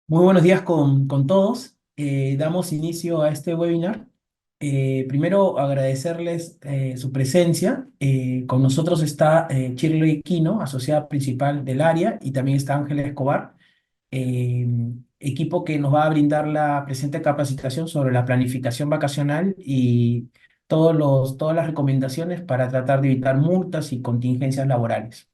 Muy buenos días con todos. Damos inicio a este webinar. Primero, agradecerles su presencia. Con nosotros está Shirley Quino, asociada principal del área, y también está Ángela Escobar, eh, equipo que nos va a brindar la presente capacitación sobre la planificación vacacional y todas las recomendaciones para tratar de evitar multas y contingencias laborales.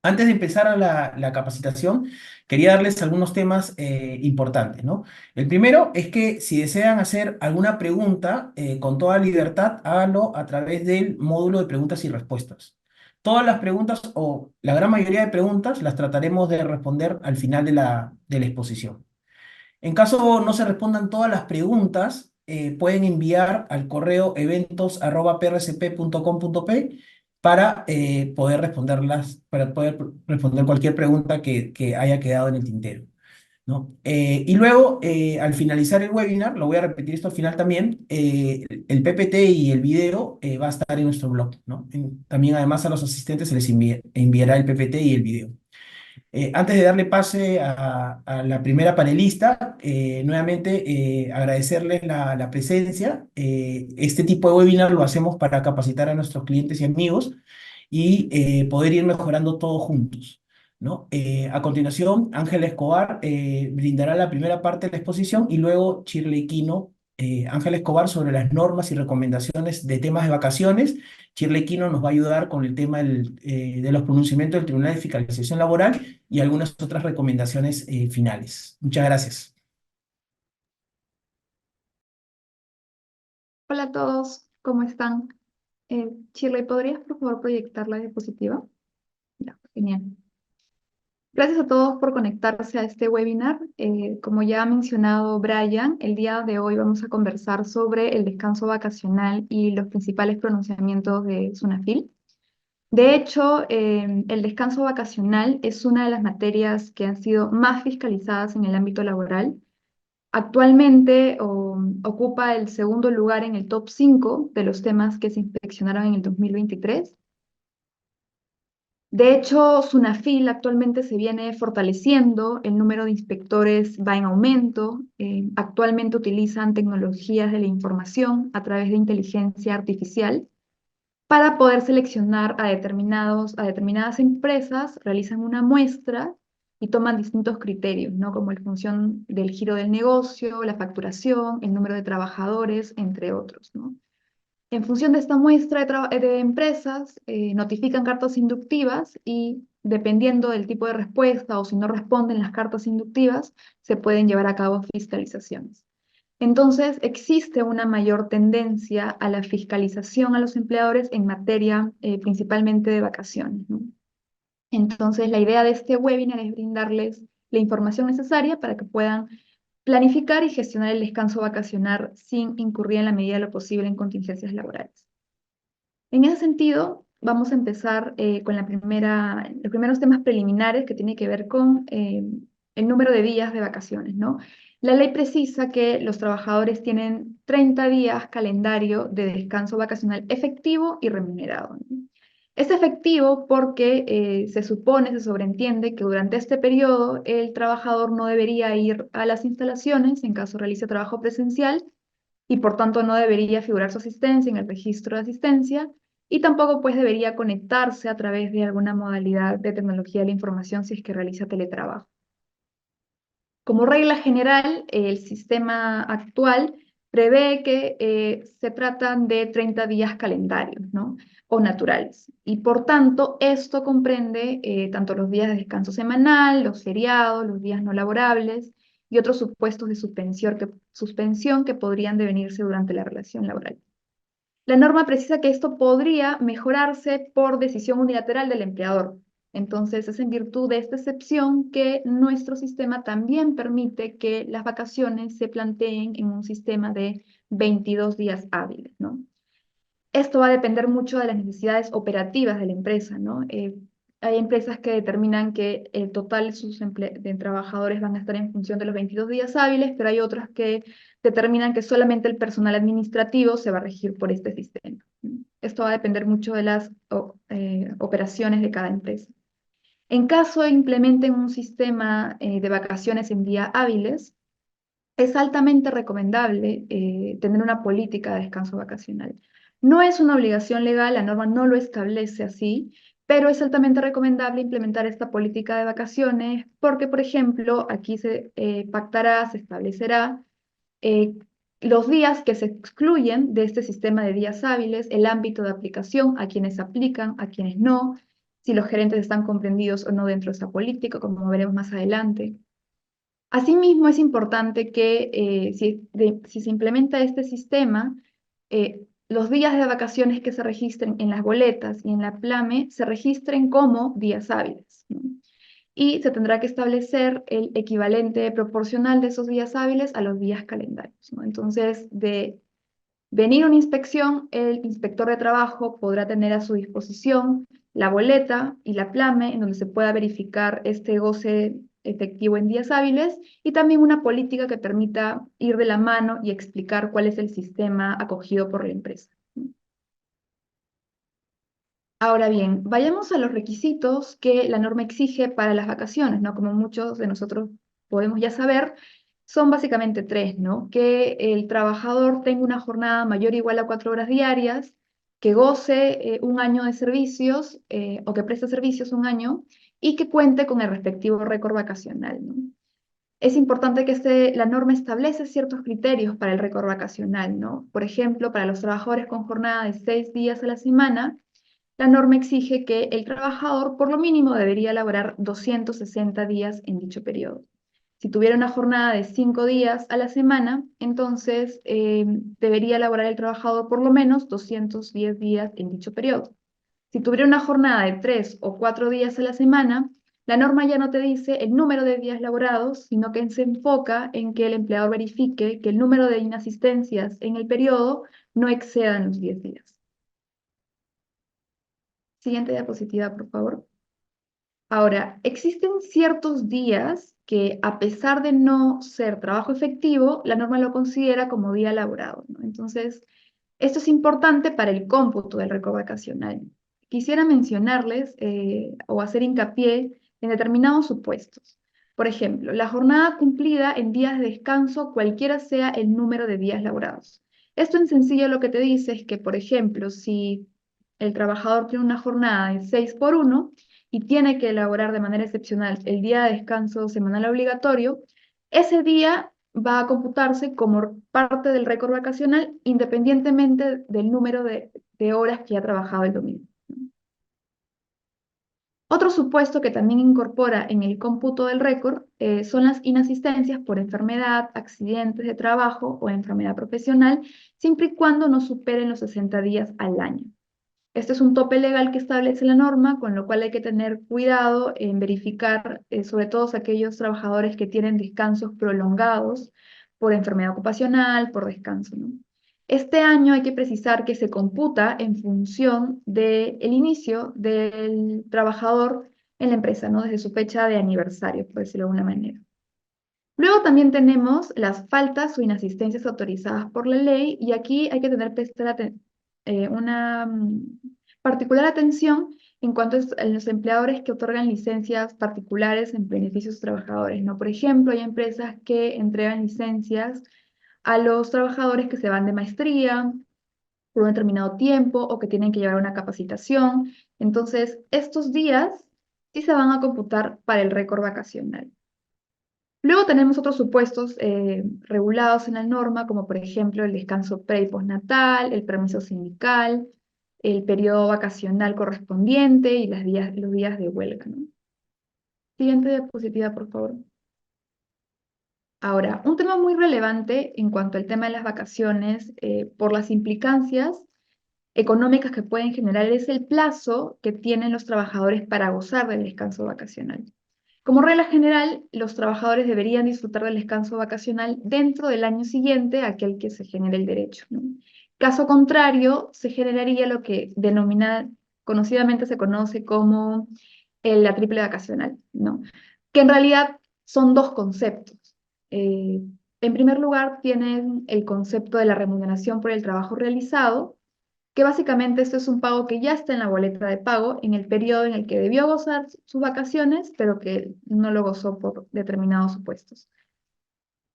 Antes de empezar a la capacitación, quería darles algunos temas importantes, ¿no? El primero es que si desean hacer alguna pregunta, con toda libertad, háganlo a través del módulo de preguntas y respuestas. Todas las preguntas o la gran mayoría de preguntas las trataremos de responder al final de la exposición. En caso no se respondan todas las preguntas, pueden enviar al correo eventos@prcp.com.p para poder responderlas, para poder responder cualquier pregunta que haya quedado en el tintero, ¿no? Y luego, al finalizar el webinar, lo voy a repetir esto al final también, el PPT y el video va a estar en nuestro blog, ¿no? También además a los asistentes se les enviará el PPT y el video. Antes de darle pase a la primera panelista, nuevamente agradecerles la presencia. Este tipo de webinar lo hacemos para capacitar a nuestros clientes y amigos y poder ir mejorando todos juntos, ¿no? A continuación, Ángela Escobar brindará la primera parte de la exposición y luego Shirley Quino, Ángela Escobar sobre las normas y recomendaciones de temas de vacaciones. Shirley Quino nos va a ayudar con el tema de los pronunciamientos del Tribunal de Fiscalización Laboral y algunas otras recomendaciones finales. Muchas gracias. Hola a todos, ¿cómo están? Shirley, ¿podrías por favor proyectar la diapositiva? Ya, genial. Gracias a todos por conectarse a este webinar. Como ya ha mencionado Brian, el día de hoy vamos a conversar sobre el descanso vacacional y los principales pronunciamientos de SUNAFIL. De hecho, el descanso vacacional es una de las materias que han sido más fiscalizadas en el ámbito laboral. Actualmente ocupa el segundo lugar en el top 5 de los temas que se inspeccionaron en el 2023. De hecho, SUNAFIL actualmente se viene fortaleciendo, el número de inspectores va en aumento, actualmente utilizan tecnologías de la información a través de inteligencia artificial para poder seleccionar a determinadas empresas, realizan una muestra y toman distintos criterios, ¿no? Como la función del giro del negocio, la facturación, el número de trabajadores, entre otros, ¿no? En función de esta muestra de empresas, notifican cartas inductivas y dependiendo del tipo de respuesta o si no responden las cartas inductivas, se pueden llevar a cabo fiscalizaciones. Entonces, existe una mayor tendencia a la fiscalización a los empleadores en materia principalmente de vacaciones, ¿no? Entonces, la idea de este webinar es brindarles la información necesaria para que puedan planificar y gestionar el descanso vacacional sin incurrir en la medida de lo posible en contingencias laborales. En ese sentido, vamos a empezar con los primeros temas preliminares que tienen que ver con el número de días de vacaciones, ¿no? La ley precisa que los trabajadores tienen 30 días calendario de descanso vacacional efectivo y remunerado, ¿no? Es efectivo porque se sobreentiende que durante este periodo el trabajador no debería ir a las instalaciones en caso realice trabajo presencial y por tanto no debería figurar su asistencia en el registro de asistencia y tampoco pues debería conectarse a través de alguna modalidad de tecnología de la información si es que realiza teletrabajo. Como regla general, el sistema actual prevé que se tratan de 30 días calendarios, ¿no? O naturales. Y por tanto, esto comprende tanto los días de descanso semanal, los feriados, los días no laborables y otros supuestos de suspensión que podrían devenirse durante la relación laboral. La norma precisa que esto podría mejorarse por decisión unilateral del empleador. Entonces, es en virtud de esta excepción que nuestro sistema también permite que las vacaciones se planteen en un sistema de 22 días hábiles, ¿no? Esto va a depender mucho de las necesidades operativas de la empresa, ¿no? Hay empresas que determinan que el total de trabajadores van a estar en función de los 22 días hábiles, pero hay otras que determinan que solamente el personal administrativo se va a regir por este sistema. Esto va a depender mucho de las operaciones de cada empresa. En caso implementen un sistema de vacaciones en días hábiles, es altamente recomendable tener una política de descanso vacacional. No es una obligación legal, la norma no lo establece así, pero es altamente recomendable implementar esta política de vacaciones porque, por ejemplo, aquí se pactará, se establecerá eh, los días que se excluyen de este sistema de días hábiles, el ámbito de aplicación, a quienes aplican, a quienes no, si los gerentes están comprendidos o no dentro de esta política, como veremos más adelante. Asimismo, es importante que si se implementa este sistema, los días de vacaciones que se registren en las boletas y en la PLAME se registren como días hábiles, ¿no? Y se tendrá que establecer el equivalente proporcional de esos días hábiles a los días calendarios, ¿no? Entonces, de venir una inspección, el inspector de trabajo podrá tener a su disposición la boleta y la plame en donde se pueda verificar este goce efectivo en días hábiles y también una política que permita ir de la mano y explicar cuál es el sistema acogido por la empresa. Ahora bien, vayamos a los requisitos que la norma exige para las vacaciones, ¿no? Como muchos de nosotros podemos ya saber, son básicamente tres, ¿no? Que el trabajador tenga una jornada mayor o igual a 4 horas diarias, que goce un año de servicios o que preste servicios un año y que cuente con el respectivo récord vacacional, ¿no? Es importante que la norma establece ciertos criterios para el récord vacacional, ¿no? Por ejemplo, para los trabajadores con jornada de 6 días a la semana, la norma exige que el trabajador por lo mínimo debería laborar 260 días en dicho periodo. Si tuviera una jornada de 5 días a la semana, entonces debería laborar el trabajador por lo menos 210 días en dicho periodo. Si tuviera una jornada de 3 o 4 días a la semana, la norma ya no te dice el número de días laborados, sino que se enfoca en que el empleador verifique que el número de inasistencias en el periodo no excedan los 10 días. Siguiente diapositiva, por favor. Ahora, existen ciertos días que, a pesar de no ser trabajo efectivo, la norma lo considera como día laborado, ¿no? Entonces, esto es importante para el cómputo del récord vacacional. Quisiera mencionarles o hacer hincapié en determinados supuestos. Por ejemplo, la jornada cumplida en días de descanso, cualquiera sea el número de días laborados. Esto en sencillo lo que te dice es que, por ejemplo, si el trabajador tiene una jornada de 6 por 1 y tiene que elaborar de manera excepcional el día de descanso semanal obligatorio, ese día va a computarse como parte del récord vacacional independientemente del número de horas que ha trabajado el domingo. Otro supuesto que también incorpora en el cómputo del récord son las inasistencias por enfermedad, accidentes de trabajo o enfermedad profesional, siempre y cuando no superen los 60 días al año. Este es un tope legal que establece la norma, con lo cual hay que tener cuidado en verificar, sobre todo aquellos trabajadores que tienen descansos prolongados por enfermedad ocupacional, por descanso, ¿no? Este año hay que precisar que se computa en función del inicio del trabajador en la empresa, ¿no? Desde su fecha de aniversario, por decirlo de alguna manera. Luego también tenemos las faltas o inasistencias autorizadas por la ley y aquí hay que prestar una particular atención en cuanto a los empleadores que otorgan licencias particulares en beneficio de sus trabajadores, ¿no? Por ejemplo, hay empresas que entregan licencias a los trabajadores que se van de maestría por un determinado tiempo o que tienen que llevar una capacitación. Entonces, estos días sí se van a computar para el récord vacacional. Luego tenemos otros supuestos regulados en la norma, como por ejemplo el descanso pre y postnatal, el permiso sindical, el periodo vacacional correspondiente y los días de huelga, ¿no? Siguiente diapositiva, por favor. Ahora, un tema muy relevante en cuanto al tema de las vacaciones, por las implicancias económicas que pueden generar, es el plazo que tienen los trabajadores para gozar del descanso vacacional. Como regla general, los trabajadores deberían disfrutar del descanso vacacional dentro del año siguiente a aquel que se genere el derecho, ¿no? Caso contrario, se generaría lo que conocidamente se conoce como la triple vacacional, ¿no? Que en realidad son dos conceptos. Eh, en primer lugar, tienen el concepto de la remuneración por el trabajo realizado, que básicamente esto es un pago que ya está en la boleta de pago en el periodo en el que debió gozar sus vacaciones, pero que no lo gozó por determinados supuestos.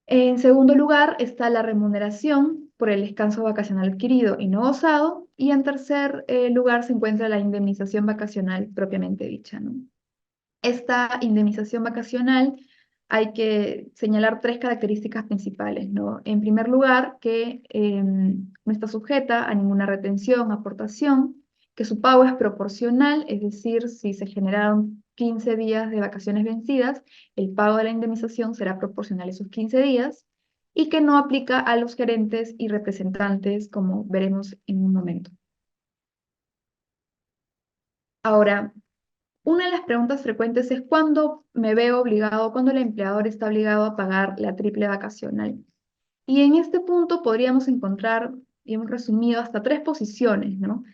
En segundo lugar está la remuneración por el descanso vacacional adquirido y no gozado. Y en tercer lugar se encuentra la indemnización vacacional propiamente dicha, ¿no? Esta indemnización vacacional hay que señalar tres características principales, ¿no? En primer lugar, que no está sujeta a ninguna retención, aportación, que su pago es proporcional, es decir, si se generaron 15 días de vacaciones vencidas, el pago de la indemnización será proporcional a esos 15 días, y que no aplica a los gerentes y representantes, como veremos en un momento. Ahora, una de las preguntas frecuentes es cuándo me veo obligado, cuándo el empleador está obligado a pagar la triple vacacional. Y en este punto podríamos encontrar, y hemos resumido, hasta tres posiciones, ¿no?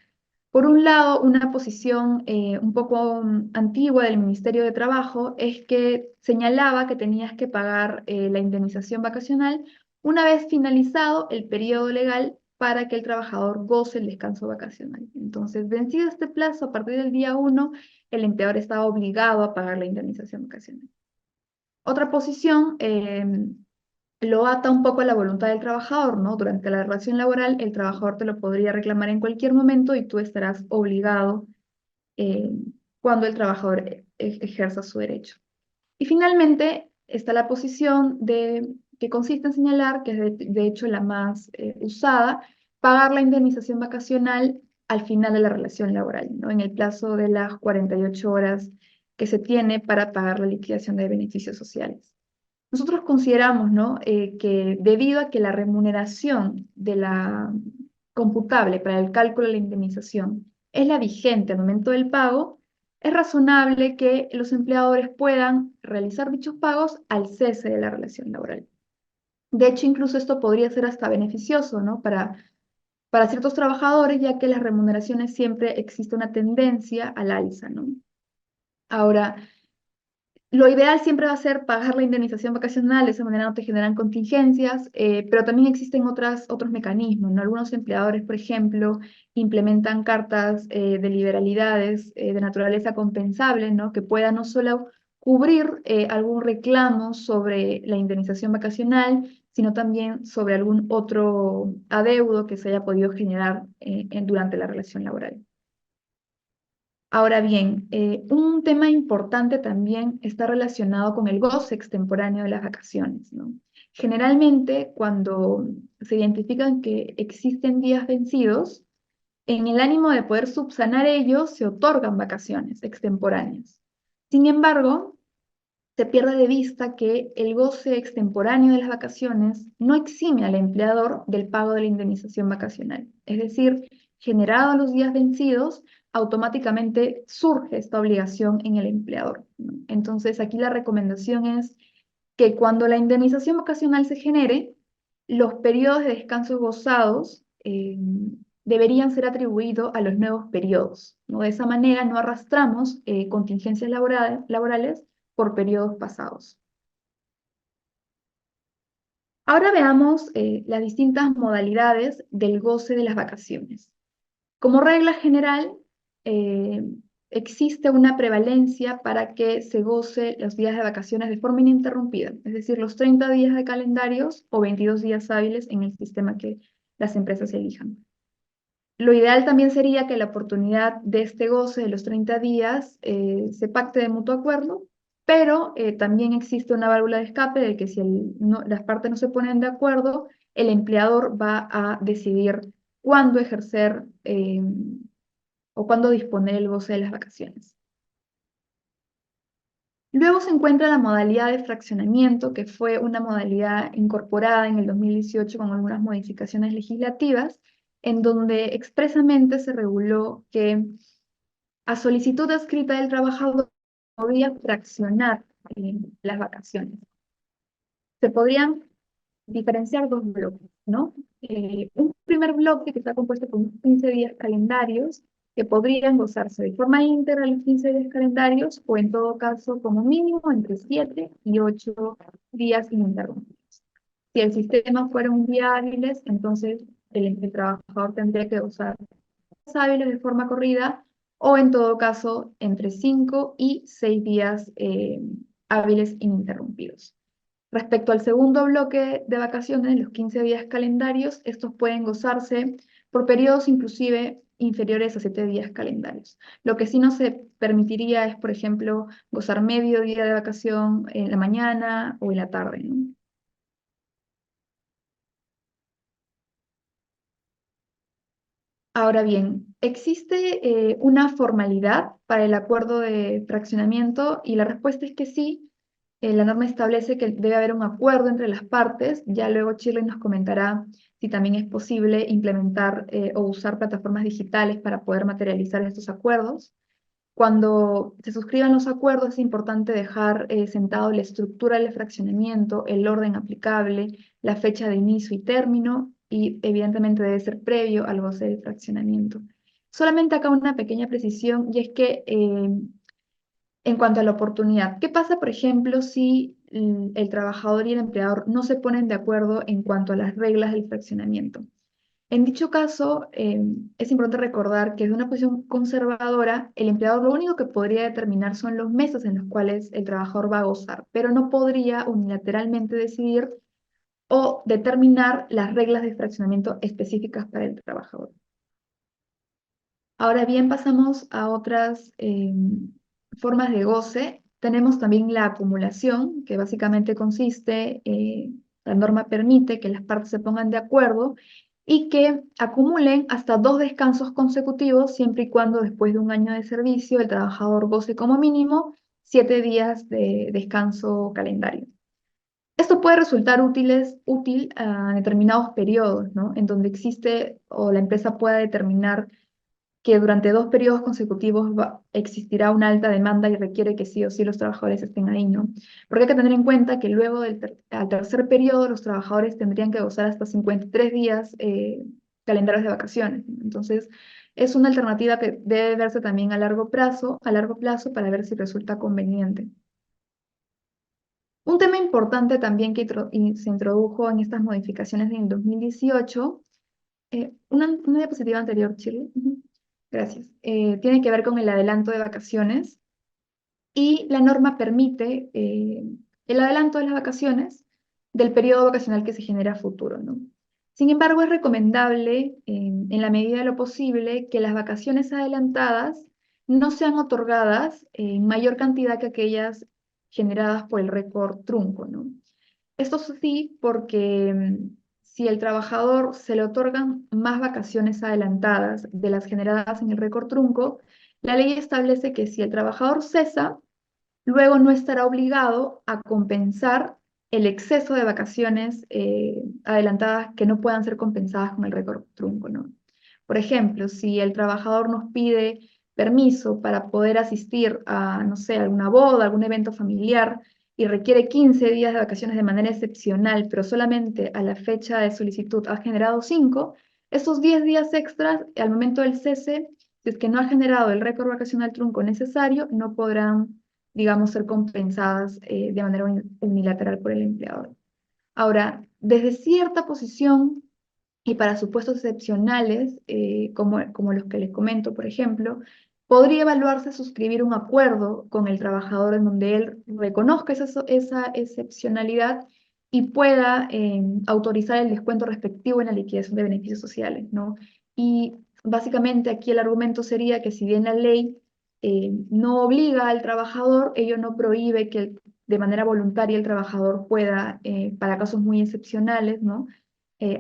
Por un lado, una posición un poco antigua del Ministerio de Trabajo es que señalaba que tenías que pagar la indemnización vacacional una vez finalizado el periodo legal para que el trabajador goce el descanso vacacional. Entonces, vencido este plazo, a partir del día 1, el empleador estaba obligado a pagar la indemnización vacacional. Otra posición lo ata un poco a la voluntad del trabajador, ¿no? Durante la relación laboral, el trabajador te lo podría reclamar en cualquier momento y tú estarás obligado eh, cuando el trabajador ejerza su derecho. Y finalmente está la posición que consiste en señalar, que es de hecho la más usada, pagar la indemnización vacacional al final de la relación laboral, ¿no? En el plazo de las 48 horas que se tiene para pagar la liquidación de beneficios sociales. Nosotros consideramos, ¿no? Que debido a que la remuneración de la computable para el cálculo de la indemnización es la vigente al momento del pago, es razonable que los empleadores puedan realizar dichos pagos al cese de la relación laboral. De hecho, incluso esto podría ser hasta beneficioso, ¿no? Para ciertos trabajadores, ya que las remuneraciones siempre existe una tendencia al alza, ¿no? Ahora, lo ideal siempre va a ser pagar la indemnización vacacional, de esa manera no te generan contingencias, pero también existen otros mecanismos, ¿no? Algunos empleadores, por ejemplo, implementan cartas de liberalidades de naturaleza compensable, ¿no? Que puedan no solo cubrir algún reclamo sobre la indemnización vacacional, sino también sobre algún otro adeudo que se haya podido generar durante la relación laboral. Ahora bien, un tema importante también está relacionado con el goce extemporáneo de las vacaciones, ¿no? Generalmente, cuando se identifican que existen días vencidos, en el ánimo de poder subsanar ellos, se otorgan vacaciones extemporáneas. Sin embargo, se pierde de vista que el goce extemporáneo de las vacaciones no exime al empleador del pago de la indemnización vacacional. Es decir, generado los días vencidos, automáticamente surge esta obligación en el empleador, ¿no? Entonces, aquí la recomendación es que cuando la indemnización vacacional se genere, los periodos de descanso gozados deberían ser atribuidos a los nuevos periodos, ¿no? De esa manera no arrastramos contingencias laborales por periodos pasados. Ahora veamos las distintas modalidades del goce de las vacaciones. Como regla general, eh, existe una prevalencia para que se goce los días de vacaciones de forma ininterrumpida, es decir, los 30 días de calendarios o 22 días hábiles en el sistema que las empresas elijan. Lo ideal también sería que la oportunidad de este goce de los 30 días se pacte de mutuo acuerdo, pero también existe una válvula de escape de que si las partes no se ponen de acuerdo, el empleador va a decidir cuándo ejercer o cuándo disponer el goce de las vacaciones. Luego se encuentra la modalidad de fraccionamiento, que fue una modalidad incorporada en el 2018 con algunas modificaciones legislativas, en donde expresamente se reguló que a solicitud escrita del trabajador podía fraccionar las vacaciones. Se podrían diferenciar dos bloques, ¿no? Un primer bloque que está compuesto por 15 días calendarios que podrían gozarse de forma íntegra los 15 días calendarios o en todo caso como mínimo entre 7 y 8 días ininterrumpidos. Si el sistema fuera un día hábiles, entonces el trabajador tendría que gozar hábiles de forma corrida o en todo caso entre 5 y 6 días hábiles ininterrumpidos. Respecto al segundo bloque de vacaciones, los 15 días calendarios, estos pueden gozarse por periodos inclusive inferiores a 7 días calendarios. Lo que sí no se permitiría es, por ejemplo, gozar medio día de vacación en la mañana o en la tarde, ¿no? Ahora bien, ¿existe una formalidad para el acuerdo de fraccionamiento? Y la respuesta es que sí. La norma establece que debe haber un acuerdo entre las partes. Ya luego Shirley nos comentará si también es posible implementar o usar plataformas digitales para poder materializar estos acuerdos. Cuando se suscriban los acuerdos es importante dejar sentado la estructura del fraccionamiento, el orden aplicable, la fecha de inicio y término, y evidentemente debe ser previo al goce del fraccionamiento. Solamente acá una pequeña precisión, y es que en cuanto a la oportunidad, ¿qué pasa, por ejemplo, si el trabajador y el empleador no se ponen de acuerdo en cuanto a las reglas del fraccionamiento? En dicho caso, es importante recordar que desde una posición conservadora, el empleador lo único que podría determinar son los meses en los cuales el trabajador va a gozar, pero no podría unilateralmente decidir o determinar las reglas de fraccionamiento específicas para el trabajador. Ahora bien, pasamos a otras formas de goce. Tenemos también la acumulación, que básicamente consiste, la norma permite que las partes se pongan de acuerdo y que acumulen hasta 2 descansos consecutivos, siempre y cuando después de un año de servicio el trabajador goce como mínimo 7 días de descanso calendario. Esto puede resultar útil a determinados periodos, ¿no? En donde existe o la empresa pueda determinar que durante 2 periodos consecutivos existirá una alta demanda y requiere que sí o sí los trabajadores estén ahí, ¿no? Porque hay que tener en cuenta que luego al tercer periodo los trabajadores tendrían que gozar hasta 53 días calendarios de vacaciones, ¿no? Entonces, es una alternativa que debe verse también a largo plazo para ver si resulta conveniente. Un tema importante también que se introdujo en estas modificaciones en el 2018, una diapositiva anterior, Chile. Ujú. Gracias. Tiene que ver con el adelanto de vacaciones y la norma permite el adelanto de las vacaciones del periodo vacacional que se genera a futuro, ¿no? Sin embargo, es recomendable, en la medida de lo posible, que las vacaciones adelantadas no sean otorgadas en mayor cantidad que aquellas generadas por el récord trunco, ¿no? Esto sí porque si el trabajador se le otorgan más vacaciones adelantadas de las generadas en el récord trunco, la ley establece que si el trabajador cesa, luego no estará obligado a compensar el exceso de vacaciones adelantadas que no puedan ser compensadas con el récord trunco, ¿no? Por ejemplo, si el trabajador nos pide permiso para poder asistir a, no sé, alguna boda, algún evento familiar, y requiere 15 días de vacaciones de manera excepcional, pero solamente a la fecha de solicitud ha generado 5, esos 10 días extras, al momento del cese, si es que no ha generado el récord vacacional trunco necesario, no podrán, digamos, ser compensadas de manera unilateral por el empleador. Ahora, desde cierta posición y para supuestos excepcionales, como los que les comento, por ejemplo, podría evaluarse suscribir un acuerdo con el trabajador en donde él reconozca esa excepcionalidad y pueda autorizar el descuento respectivo en la liquidación de beneficios sociales, ¿no? Y básicamente aquí el argumento sería que si bien la ley no obliga al trabajador, ello no prohíbe que de manera voluntaria el trabajador pueda, para casos muy excepcionales, ¿no?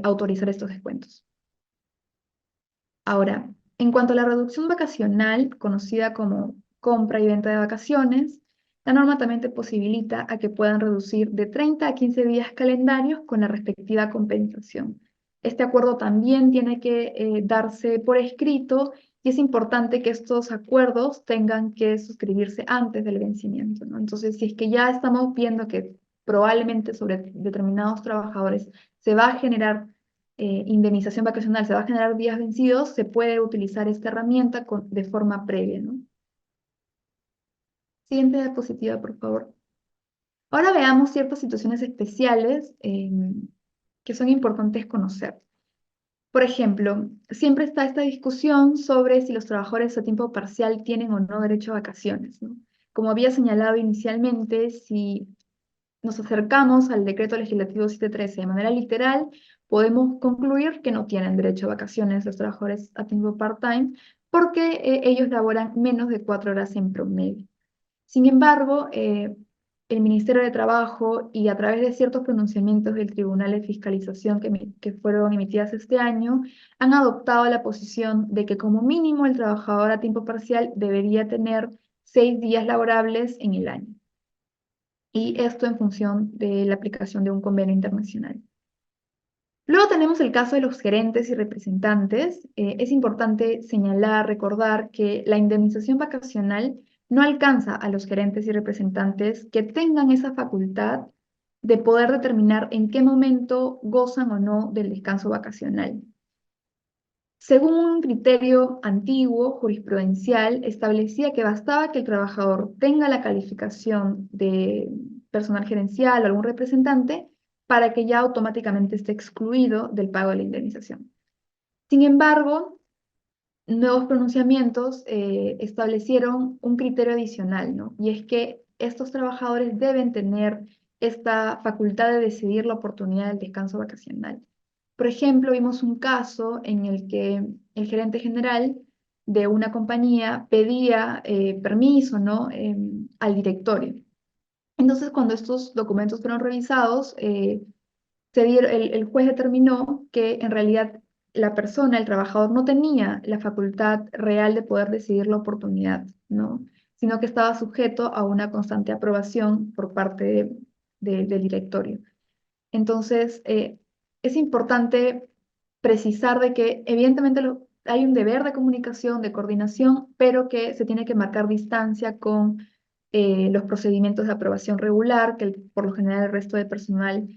Autorizar estos descuentos. Ahora, en cuanto a la reducción vacacional, conocida como compra y venta de vacaciones, la norma también te posibilita a que puedan reducir de 30 a 15 días calendarios con la respectiva compensación. Este acuerdo también tiene que darse por escrito y es importante que estos acuerdos tengan que suscribirse antes del vencimiento, ¿no? Entonces, si es que ya estamos viendo que probablemente sobre determinados trabajadores se va a generar indemnización vacacional, se va a generar días vencidos, se puede utilizar esta herramienta de forma previa, ¿no? Siguiente diapositiva, por favor. Ahora veamos ciertas situaciones especiales que son importantes conocer. Por ejemplo, siempre está esta discusión sobre si los trabajadores a tiempo parcial tienen o no derecho a vacaciones, ¿no? Como había señalado inicialmente, si nos acercamos al decreto legislativo 713 de manera literal, podemos concluir que no tienen derecho a vacaciones los trabajadores a tiempo part-time porque ellos laboran menos de 4 horas en promedio. Sin embargo, el Ministerio de Trabajo y a través de ciertos pronunciamientos del Tribunal de Fiscalización que fueron emitidas este año, han adoptado la posición de que como mínimo el trabajador a tiempo parcial debería tener 6 días laborables en el año. Y esto en función de la aplicación de un convenio internacional. Luego tenemos el caso de los gerentes y representantes. Es importante señalar, recordar que la indemnización vacacional no alcanza a los gerentes y representantes que tengan esa facultad de poder determinar en qué momento gozan o no del descanso vacacional. Según un criterio antiguo, jurisprudencial, establecía que bastaba que el trabajador tenga la calificación de personal gerencial o algún representante para que ya automáticamente esté excluido del pago de la indemnización. Sin embargo, nuevos pronunciamientos establecieron un criterio adicional, ¿no? Y es que estos trabajadores deben tener esta facultad de decidir la oportunidad del descanso vacacional. Por ejemplo, vimos un caso en el que el gerente general de una compañía pedía permiso, ¿no? Al directorio. Entonces, cuando estos documentos fueron revisados, el juez determinó que en realidad la persona, el trabajador, no tenía la facultad real de poder decidir la oportunidad, ¿no? Sino que estaba sujeto a una constante aprobación por parte del directorio. Entonces, es importante precisar de que evidentemente hay un deber de comunicación, de coordinación, pero que se tiene que marcar distancia con los procedimientos de aprobación regular que por lo general el resto de personal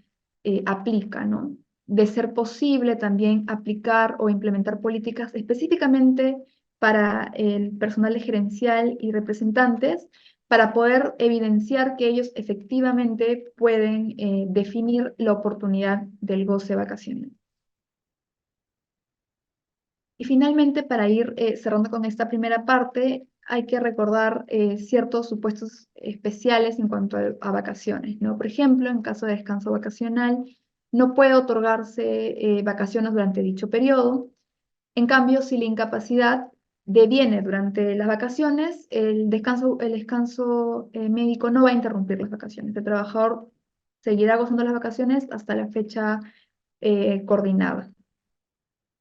aplica, ¿no? De ser posible también aplicar o implementar políticas específicamente para el personal gerencial y representantes para poder evidenciar que ellos efectivamente pueden definir la oportunidad del goce vacacional. Y finalmente, para ir cerrando con esta primera parte, hay que recordar ciertos supuestos especiales en cuanto a vacaciones, ¿no? Por ejemplo, en caso de descanso vacacional, no puede otorgarse vacaciones durante dicho periodo. En cambio, si la incapacidad deviene durante las vacaciones, el descanso médico no va a interrumpir las vacaciones. El trabajador seguirá gozando las vacaciones hasta la fecha coordinada.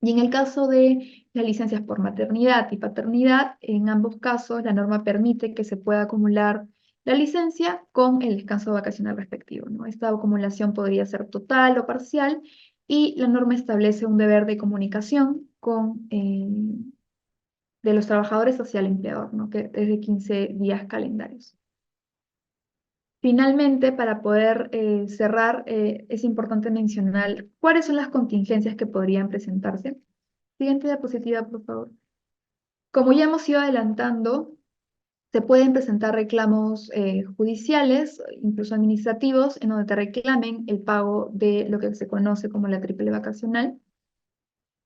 Y en el caso de las licencias por maternidad y paternidad, en ambos casos la norma permite que se pueda acumular la licencia con el descanso vacacional respectivo, ¿no? Esta acumulación podría ser total o parcial y la norma establece un deber de comunicación de los trabajadores hacia el empleador, ¿no? Que es de 15 días calendarios. Finalmente, para poder cerrar, es importante mencionar cuáles son las contingencias que podrían presentarse. Siguiente diapositiva, por favor. Como ya hemos ido adelantando, se pueden presentar reclamos judiciales, incluso administrativos, en donde te reclamen el pago de lo que se conoce como la triple vacacional.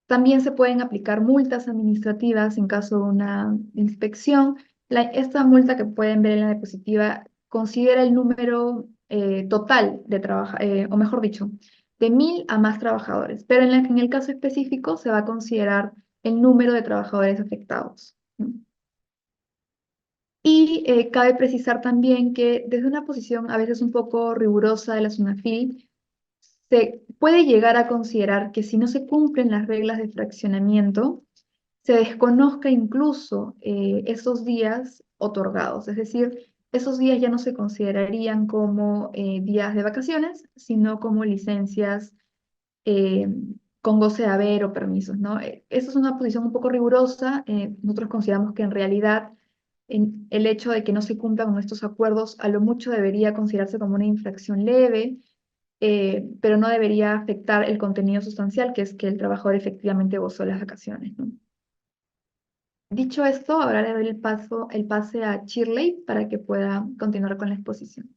También se pueden aplicar multas administrativas en caso de una inspección. Esta multa que pueden ver en la diapositiva considera el número total de trabajadores, o mejor dicho, de 1.000 a más trabajadores, pero en el caso específico se va a considerar el número de trabajadores afectados, ¿no? Y cabe precisar también que desde una posición a veces un poco rigurosa de la SUNAFIL, se puede llegar a considerar que si no se cumplen las reglas de fraccionamiento, se desconozca incluso esos días otorgados. Es decir, esos días ya no se considerarían como días de vacaciones, sino como licencias eh, con goce de haber o permisos, ¿no? Esa es una posición un poco rigurosa. Nosotros consideramos que en realidad el hecho de que no se cumplan con estos acuerdos a lo mucho debería considerarse como una infracción leve, pero no debería afectar el contenido sustancial, que es que el trabajador efectivamente gozó las vacaciones, ¿no? Dicho esto, ahora le doy el pase a Shirley para que pueda continuar con la exposición.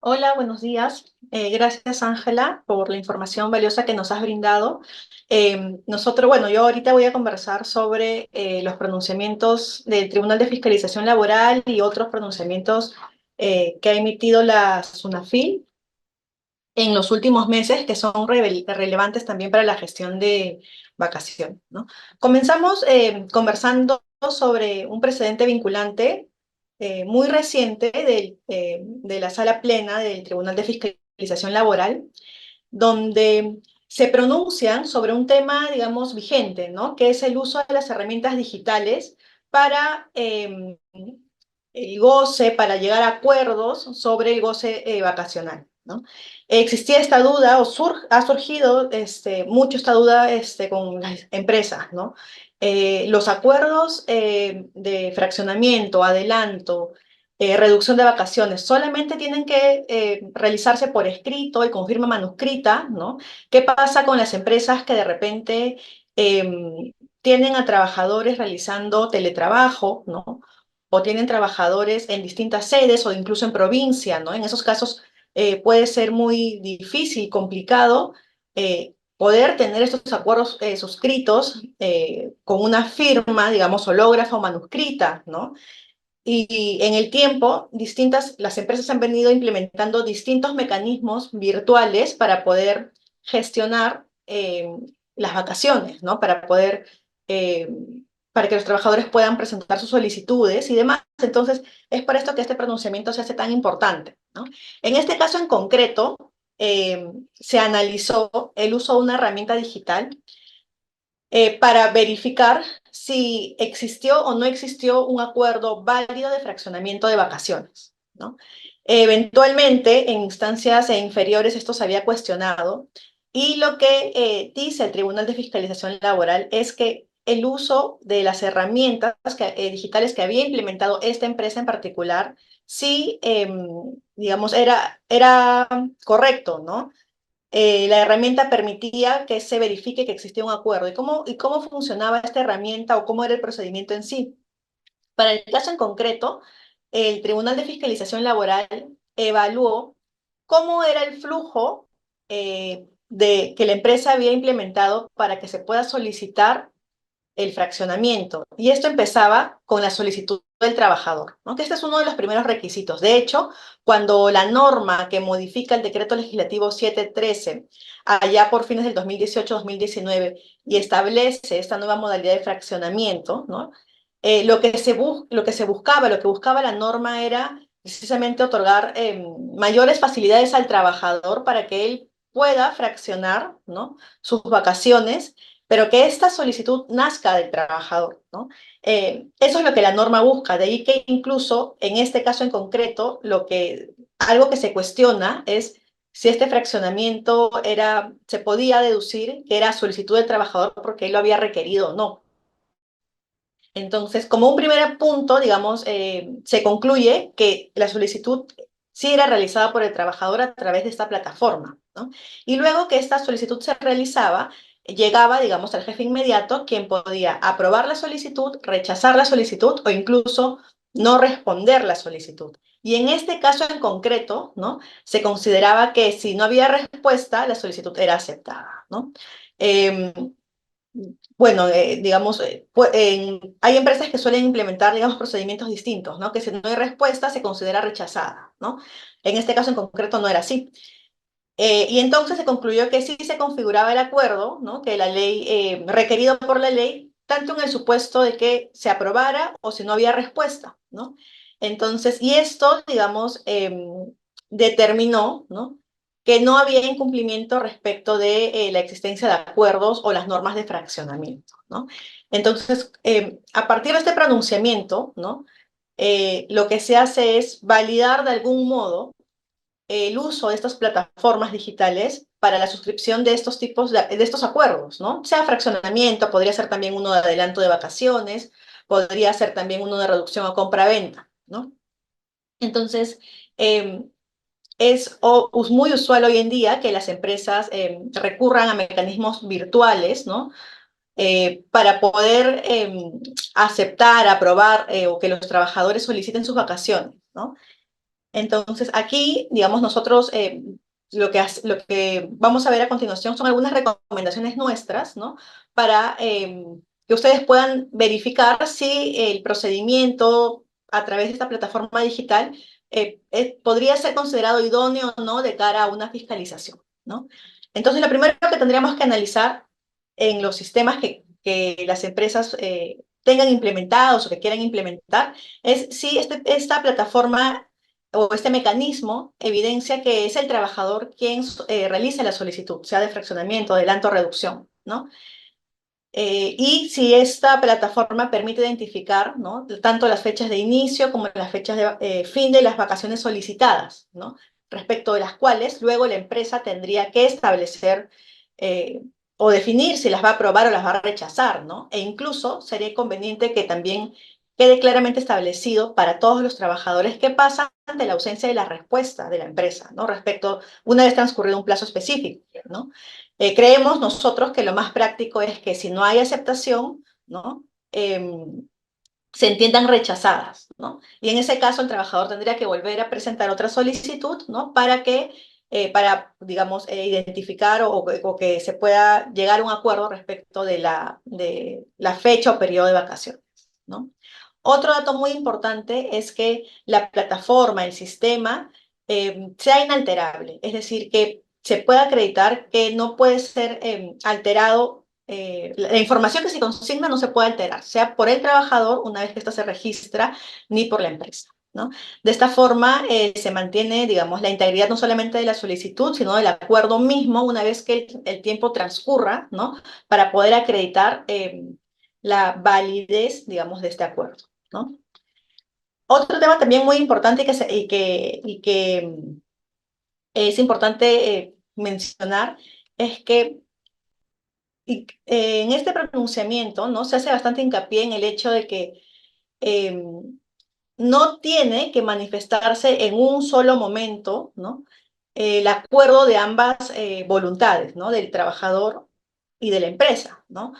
Hola, buenos días. Gracias, Ángela, por la información valiosa que nos has brindado. Yo ahorita voy a conversar sobre los pronunciamientos del Tribunal de Fiscalización Laboral y otros pronunciamientos que ha emitido la SUNAFIL en los últimos meses, que son relevantes también para la gestión de vacaciones, ¿no? Comenzamos conversando sobre un precedente vinculante muy reciente de la Sala Plena del Tribunal de Fiscalización Laboral, donde se pronuncian sobre un tema, digamos, vigente, ¿no? Que es el uso de las herramientas digitales para el goce, para llegar a acuerdos sobre el goce vacacional, ¿no? Existía esta duda, ha surgido mucho esta duda con las empresas, ¿no? Los acuerdos de fraccionamiento, adelanto, reducción de vacaciones, solamente tienen que realizarse por escrito y con firma manuscrita, ¿no? ¿Qué pasa con las empresas que de repente tienen a trabajadores realizando teletrabajo, ¿no? O tienen trabajadores en distintas sedes o incluso en provincia, ¿no? En esos casos puede ser muy difícil, complicado poder tener estos acuerdos suscritos con una firma, digamos, hológrafa o manuscrita, ¿no? Y en el tiempo, las empresas han venido implementando distintos mecanismos virtuales para poder gestionar las vacaciones, ¿no? Eh, para que los trabajadores puedan presentar sus solicitudes y demás. Entonces, es por esto que este pronunciamiento se hace tan importante, ¿no? En este caso en concreto, se analizó el uso de una herramienta digital para verificar si existió o no existió un acuerdo válido de fraccionamiento de vacaciones, ¿no? Eventualmente, en instancias inferiores, esto se había cuestionado y lo que dice el Tribunal de Fiscalización Laboral es que el uso de las herramientas digitales que había implementado esta empresa en particular, sí, digamos, era correcto, ¿no? La herramienta permitía que se verifique que existía un acuerdo. ¿Y cómo funcionaba esta herramienta o cómo era el procedimiento en sí? Para el caso en concreto, el Tribunal de Fiscalización Laboral evaluó cómo era el flujo que la empresa había implementado para que se pueda solicitar el fraccionamiento. Y esto empezaba con la solicitud del trabajador, ¿no? Que este es uno de los primeros requisitos. De hecho, cuando la norma que modifica el decreto legislativo 713, allá por fines del 2018-2019, y establece esta nueva modalidad de fraccionamiento, ¿no? Lo que buscaba la norma era precisamente otorgar mayores facilidades al trabajador para que él pueda fraccionar, ¿no? Sus vacaciones, pero que esta solicitud nazca del trabajador, ¿no? Eso es lo que la norma busca, de ahí que incluso en este caso en concreto, algo que se cuestiona es si este fraccionamiento se podía deducir que era solicitud del trabajador porque él lo había requerido o no. Entonces, como un primer punto, digamos, se concluye que la solicitud sí era realizada por el trabajador a través de esta plataforma, ¿no? Y luego que esta solicitud se realizaba, llegaba, digamos, al jefe inmediato, quien podía aprobar la solicitud, rechazar la solicitud o incluso no responder la solicitud. Y en este caso en concreto, ¿no? Se consideraba que si no había respuesta, la solicitud era aceptada, ¿no? Eh, bueno, digamos, hay empresas que suelen implementar, digamos, procedimientos distintos, ¿no? Que si no hay respuesta se considera rechazada, ¿no? En este caso en concreto no era así. Y entonces se concluyó que sí se configuraba el acuerdo, ¿no? Que la ley, requerido por la ley, tanto en el supuesto de que se aprobara o si no había respuesta, ¿no? Entonces, y esto, digamos, determinó, ¿no? Que no había incumplimiento respecto de la existencia de acuerdos o las normas de fraccionamiento, ¿no? Entonces, a partir de este pronunciamiento, ¿no? Lo que se hace es validar de algún modo el uso de estas plataformas digitales para la suscripción de estos tipos de estos acuerdos, ¿no? Sea fraccionamiento, podría ser también uno de adelanto de vacaciones, podría ser también uno de reducción o compra-venta, ¿no? Entonces, eh, es muy usual hoy en día que las empresas recurran a mecanismos virtuales, ¿no? Para poder aceptar, aprobar o que los trabajadores soliciten sus vacaciones, ¿no? Entonces, aquí, digamos, nosotros lo que vamos a ver a continuación son algunas recomendaciones nuestras, ¿no? Para que ustedes puedan verificar si el procedimiento a través de esta plataforma digital podría ser considerado idóneo o no de cara a una fiscalización, ¿no? Entonces, lo primero que tendríamos que analizar en los sistemas que las empresas tengan implementados o que quieran implementar es si esta plataforma o este mecanismo evidencia que es el trabajador quien realiza la solicitud, sea de fraccionamiento, adelanto o reducción, ¿no? Y si esta plataforma permite identificar, ¿no?, tanto las fechas de inicio como las fechas de fin de las vacaciones solicitadas, ¿no?, respecto de las cuales luego la empresa tendría que establecer o definir si las va a aprobar o las va a rechazar, ¿no? E incluso sería conveniente que también quede claramente establecido para todos los trabajadores qué pasa ante la ausencia de la respuesta de la empresa, ¿no?, respecto, una vez transcurrido un plazo específico, ¿no? Creemos nosotros que lo más práctico es que si no hay aceptación, ¿no?, se entiendan rechazadas, ¿no? Y en ese caso el trabajador tendría que volver a presentar otra solicitud, ¿no?, para, digamos, identificar o que se pueda llegar a un acuerdo respecto de la fecha o periodo de vacaciones, ¿no? Otro dato muy importante es que la plataforma, el sistema, sea inalterable, es decir, que se pueda acreditar que no puede ser alterado, la información que se consigna no se puede alterar, sea por el trabajador una vez que ésta se registra, ni por la empresa, ¿no? De esta forma se mantiene, digamos, la integridad no solamente de la solicitud, sino del acuerdo mismo una vez que el tiempo transcurra, ¿no?, para poder acreditar la validez, digamos, de este acuerdo, ¿no? Otro tema también muy importante y que es importante mencionar es que en este pronunciamiento, ¿no?, se hace bastante hincapié en el hecho de que no tiene que manifestarse en un solo momento, ¿no?, el acuerdo de ambas voluntades, ¿no?, del trabajador y de la empresa, ¿no?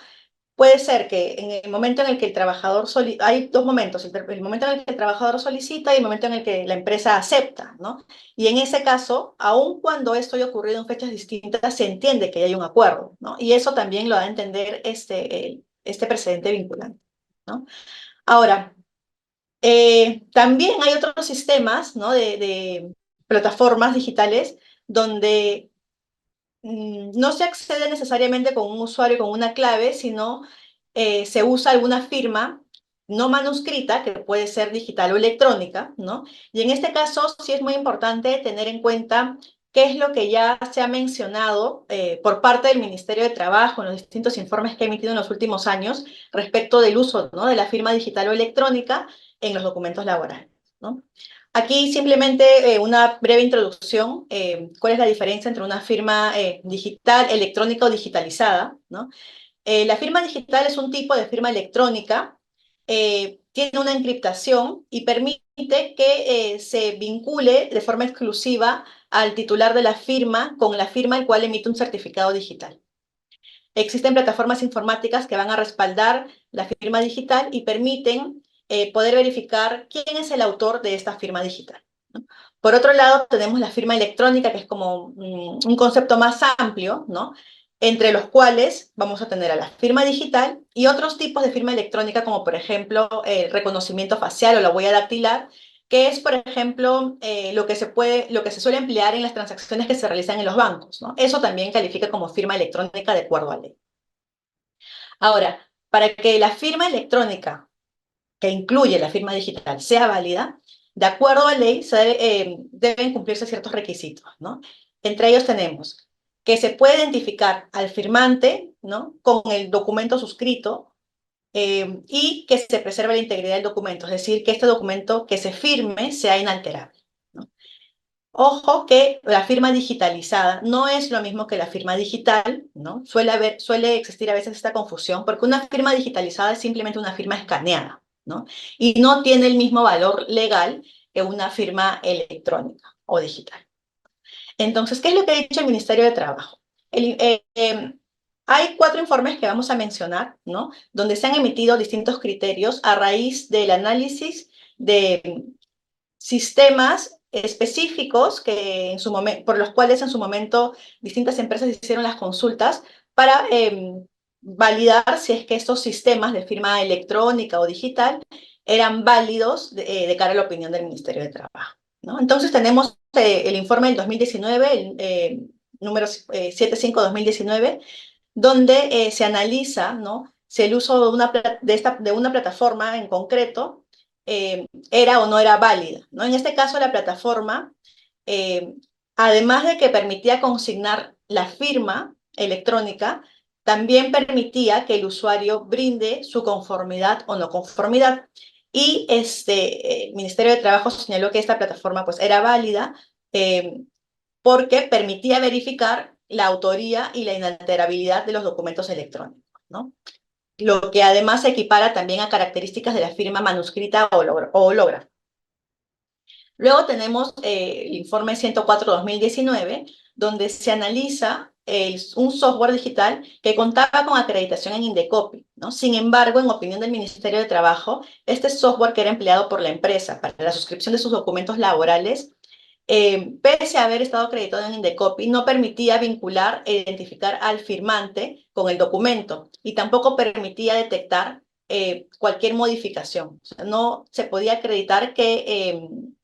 Puede ser que en el momento en el que el trabajador hay dos momentos, el momento en el que el trabajador solicita y el momento en el que la empresa acepta, ¿no? Y en ese caso, aun cuando esto haya ocurrido en fechas distintas, se entiende que hay un acuerdo, ¿no? Y eso también lo da a entender este precedente vinculante, ¿no? Ahora, también hay otros sistemas, ¿no?, de plataformas digitales donde no se accede necesariamente con un usuario con una clave, sino se usa alguna firma no manuscrita, que puede ser digital o electrónica, ¿no? Y en este caso sí es muy importante tener en cuenta qué es lo que ya se ha mencionado por parte del Ministerio de Trabajo en los distintos informes que ha emitido en los últimos años respecto del uso, ¿no?, de la firma digital o electrónica en los documentos laborales, ¿no? Aquí simplemente una breve introducción, cuál es la diferencia entre una firma digital, electrónica o digitalizada, ¿no? La firma digital es un tipo de firma electrónica, tiene una encriptación y permite que se vincule de forma exclusiva al titular de la firma con la firma al cual emite un certificado digital. Existen plataformas informáticas que van a respaldar la firma digital y permiten poder verificar quién es el autor de esta firma digital, ¿no? Por otro lado, tenemos la firma electrónica, que es como un concepto más amplio, ¿no?, entre los cuales vamos a tener a la firma digital y otros tipos de firma electrónica, como por ejemplo el reconocimiento facial o la huella dactilar, que es, por ejemplo, lo que se suele emplear en las transacciones que se realizan en los bancos, ¿no? Eso también califica como firma electrónica de acuerdo a ley. Ahora, para que la firma electrónica, que incluye la firma digital, sea válida, de acuerdo a ley deben cumplirse ciertos requisitos, ¿no? Entre ellos tenemos que se puede identificar al firmante, ¿no?, con el documento suscrito, y que se preserve la integridad del documento, es decir, que este documento que se firme sea inalterable, ¿no? Ojo que la firma digitalizada no es lo mismo que la firma digital, ¿no? Suele existir a veces esta confusión, porque una firma digitalizada es simplemente una firma escaneada, ¿no? Y no tiene el mismo valor legal que una firma electrónica o digital. Entonces, ¿qué es lo que ha dicho el Ministerio de Trabajo? Hay 4 informes que vamos a mencionar, ¿no?, donde se han emitido distintos criterios a raíz del análisis de sistemas específicos que por los cuales en su momento distintas empresas hicieron las consultas para validar si es que estos sistemas de firma electrónica o digital eran válidos de cara a la opinión del Ministerio de Trabajo, ¿no? Entonces tenemos el informe del 2019, el número 75-2019, donde se analiza, ¿no?, si el uso de una plataforma en concreto era o no era válida, ¿no? En este caso, la plataforma, eh, además de que permitía consignar la firma electrónica, también permitía que el usuario brinde su conformidad o no conformidad. Y el Ministerio de Trabajo señaló que esta plataforma pues, era válida porque permitía verificar la autoría y la inalterabilidad de los documentos electrónicos, ¿no? Lo que además se equipara también a características de la firma manuscrita o hológrafa. Luego tenemos el informe 104-2019, donde se analiza un software digital que contaba con acreditación en Indecopi, ¿no? Sin embargo, en opinión del Ministerio de Trabajo, este software que era empleado por la empresa para la suscripción de sus documentos laborales, pese a haber estado acreditado en Indecopi, no permitía vincular e identificar al firmante con el documento y tampoco permitía detectar cualquier modificación. O sea, no se podía acreditar que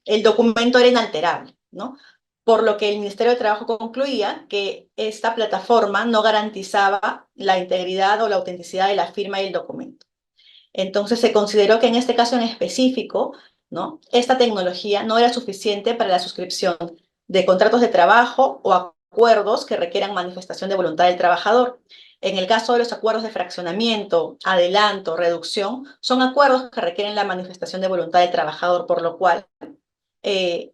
el documento era inalterable, ¿no? Por lo que el Ministerio de Trabajo concluía que esta plataforma no garantizaba la integridad o la autenticidad de la firma y el documento. Entonces se consideró que en este caso en específico, ¿no?, esta tecnología no era suficiente para la suscripción de contratos de trabajo o acuerdos que requieran manifestación de voluntad del trabajador. En el caso de los acuerdos de fraccionamiento, adelanto, reducción, son acuerdos que requieren la manifestación de voluntad del trabajador, por lo cual eh,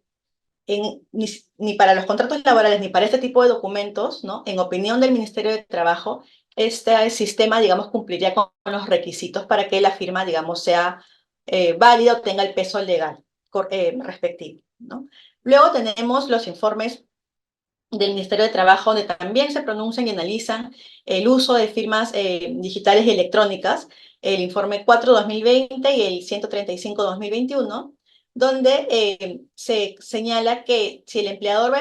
ni para los contratos laborales ni para este tipo de documentos, ¿no?, en opinión del Ministerio de Trabajo, este sistema, digamos, cumpliría con los requisitos para que la firma, digamos, sea válida o tenga el peso legal respectivo, ¿no? Luego tenemos los informes del Ministerio de Trabajo, donde también se pronuncian y analizan el uso de firmas digitales y electrónicas, el informe 4-2020 y el 135-2021, donde se señala que si el empleador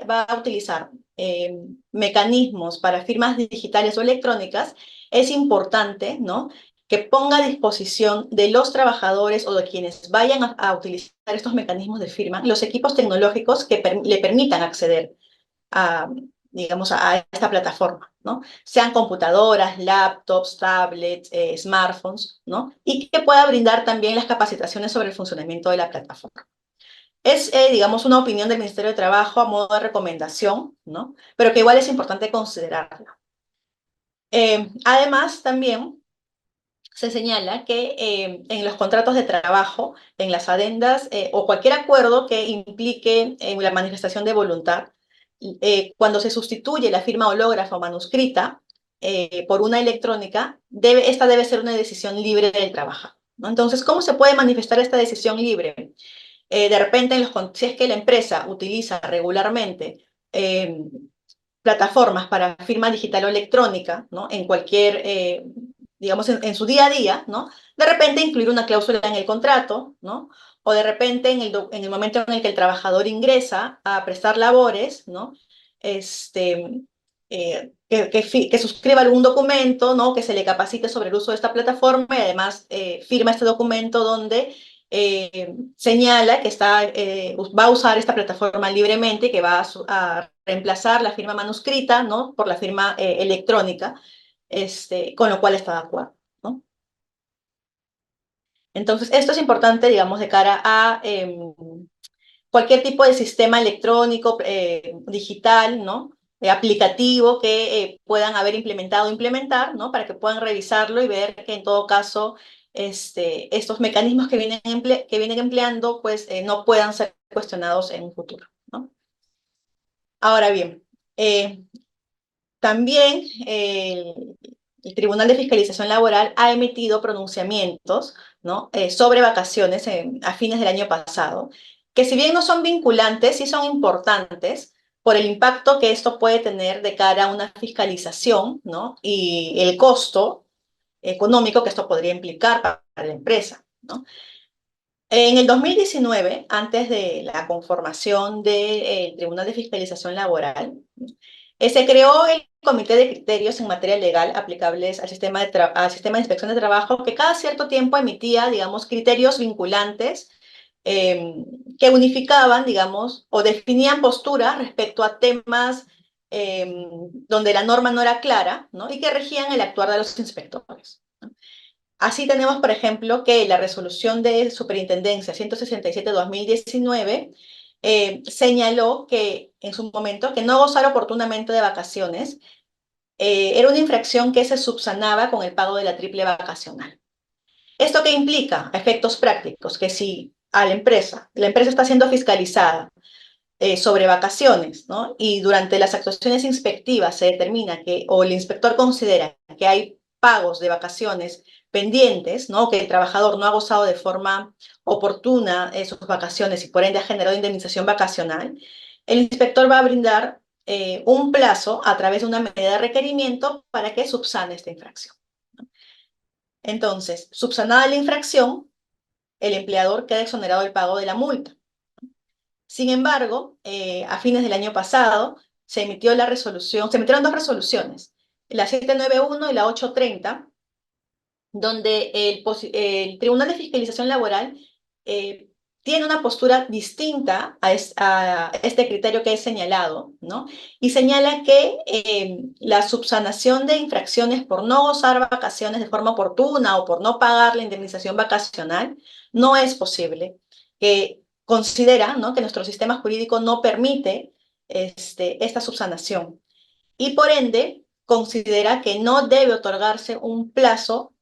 va a utilizar mecanismos para firmas digitales o electrónicas, es importante, ¿no?, que ponga a disposición de los trabajadores o de quienes vayan a utilizar estos mecanismos de firma los equipos tecnológicos que le permitan acceder a, digamos, a esta plataforma, ¿no? Sean computadoras, laptops, tablets, smartphones, ¿no? Y que pueda brindar también las capacitaciones sobre el funcionamiento de la plataforma. Es, digamos, una opinión del Ministerio de Trabajo a modo de recomendación, ¿no?, pero que igual es importante considerarla. Además, también se señala que en los contratos de trabajo, en las adendas o cualquier acuerdo que implique la manifestación de voluntad, cuando se sustituye la firma hológrafa o manuscrita por una electrónica, esta debe ser una decisión libre del trabajador, ¿no? Entonces, ¿cómo se puede manifestar esta decisión libre? De repente, si es que la empresa utiliza regularmente plataformas para firma digital o electrónica, ¿no?, en cualquier, digamos, en su día a día, ¿no?, de repente incluir una cláusula en el contrato, ¿no?, o de repente en el momento en el que el trabajador ingresa a prestar labores, ¿no?, que suscriba algún documento, ¿no?, que se le capacite sobre el uso de esta plataforma y además firma este documento donde señala que va a usar esta plataforma libremente y que va a reemplazar la firma manuscrita, ¿no?, por la firma electrónica, con lo cual está de acuerdo, ¿no? Entonces, esto es importante, digamos, de cara a cualquier tipo de sistema electrónico, digital, ¿no?, aplicativo que puedan haber implementado o implementar, ¿no?, para que puedan revisarlo y ver que en todo caso estos mecanismos que vienen empleando pues no puedan ser cuestionados en un futuro, ¿no? Ahora bien, también el Tribunal de Fiscalización Laboral ha emitido pronunciamientos, ¿no?, sobre vacaciones a fines del año pasado, que si bien no son vinculantes, sí son importantes por el impacto que esto puede tener de cara a una fiscalización, ¿no?, y el costo económico que esto podría implicar para la empresa, ¿no? En el 2019, antes de la conformación del Tribunal de Fiscalización Laboral, se creó el Comité de Criterios en Materia Legal aplicables al sistema de inspección de trabajo, que cada cierto tiempo emitía, digamos, criterios vinculantes que unificaban, digamos, o definían posturas respecto a temas donde la norma no era clara, ¿no? Y que regían el actuar de los inspectores. Así tenemos, por ejemplo, que la resolución de Superintendencia 167-2019 señaló que en su momento que no gozar oportunamente de vacaciones era una infracción que se subsanaba con el pago de la triple vacacional. ¿Esto qué implica? Efectos prácticos, que si a la empresa está siendo fiscalizada sobre vacaciones, ¿no? Y durante las actuaciones inspectivas se determina que, o el inspector considera que hay pagos de vacaciones pendientes, ¿no? Que el trabajador no ha gozado de forma oportuna sus vacaciones y por ende ha generado indemnización vacacional, el inspector va a brindar un plazo a través de una medida de requerimiento para que subsane esta infracción. Entonces, subsanada la infracción, el empleador queda exonerado del pago de la multa. Sin embargo, a fines del año pasado se emitieron dos resoluciones, la 791 y la 830, donde el Tribunal de Fiscalización Laboral tiene una postura distinta a este criterio que he señalado, ¿no? Y señala que la subsanación de infracciones por no gozar vacaciones de forma oportuna o por no pagar la indemnización vacacional no es posible, que considera, ¿no?, que nuestro sistema jurídico no permite esta subsanación y por ende considera que no debe otorgarse un plazo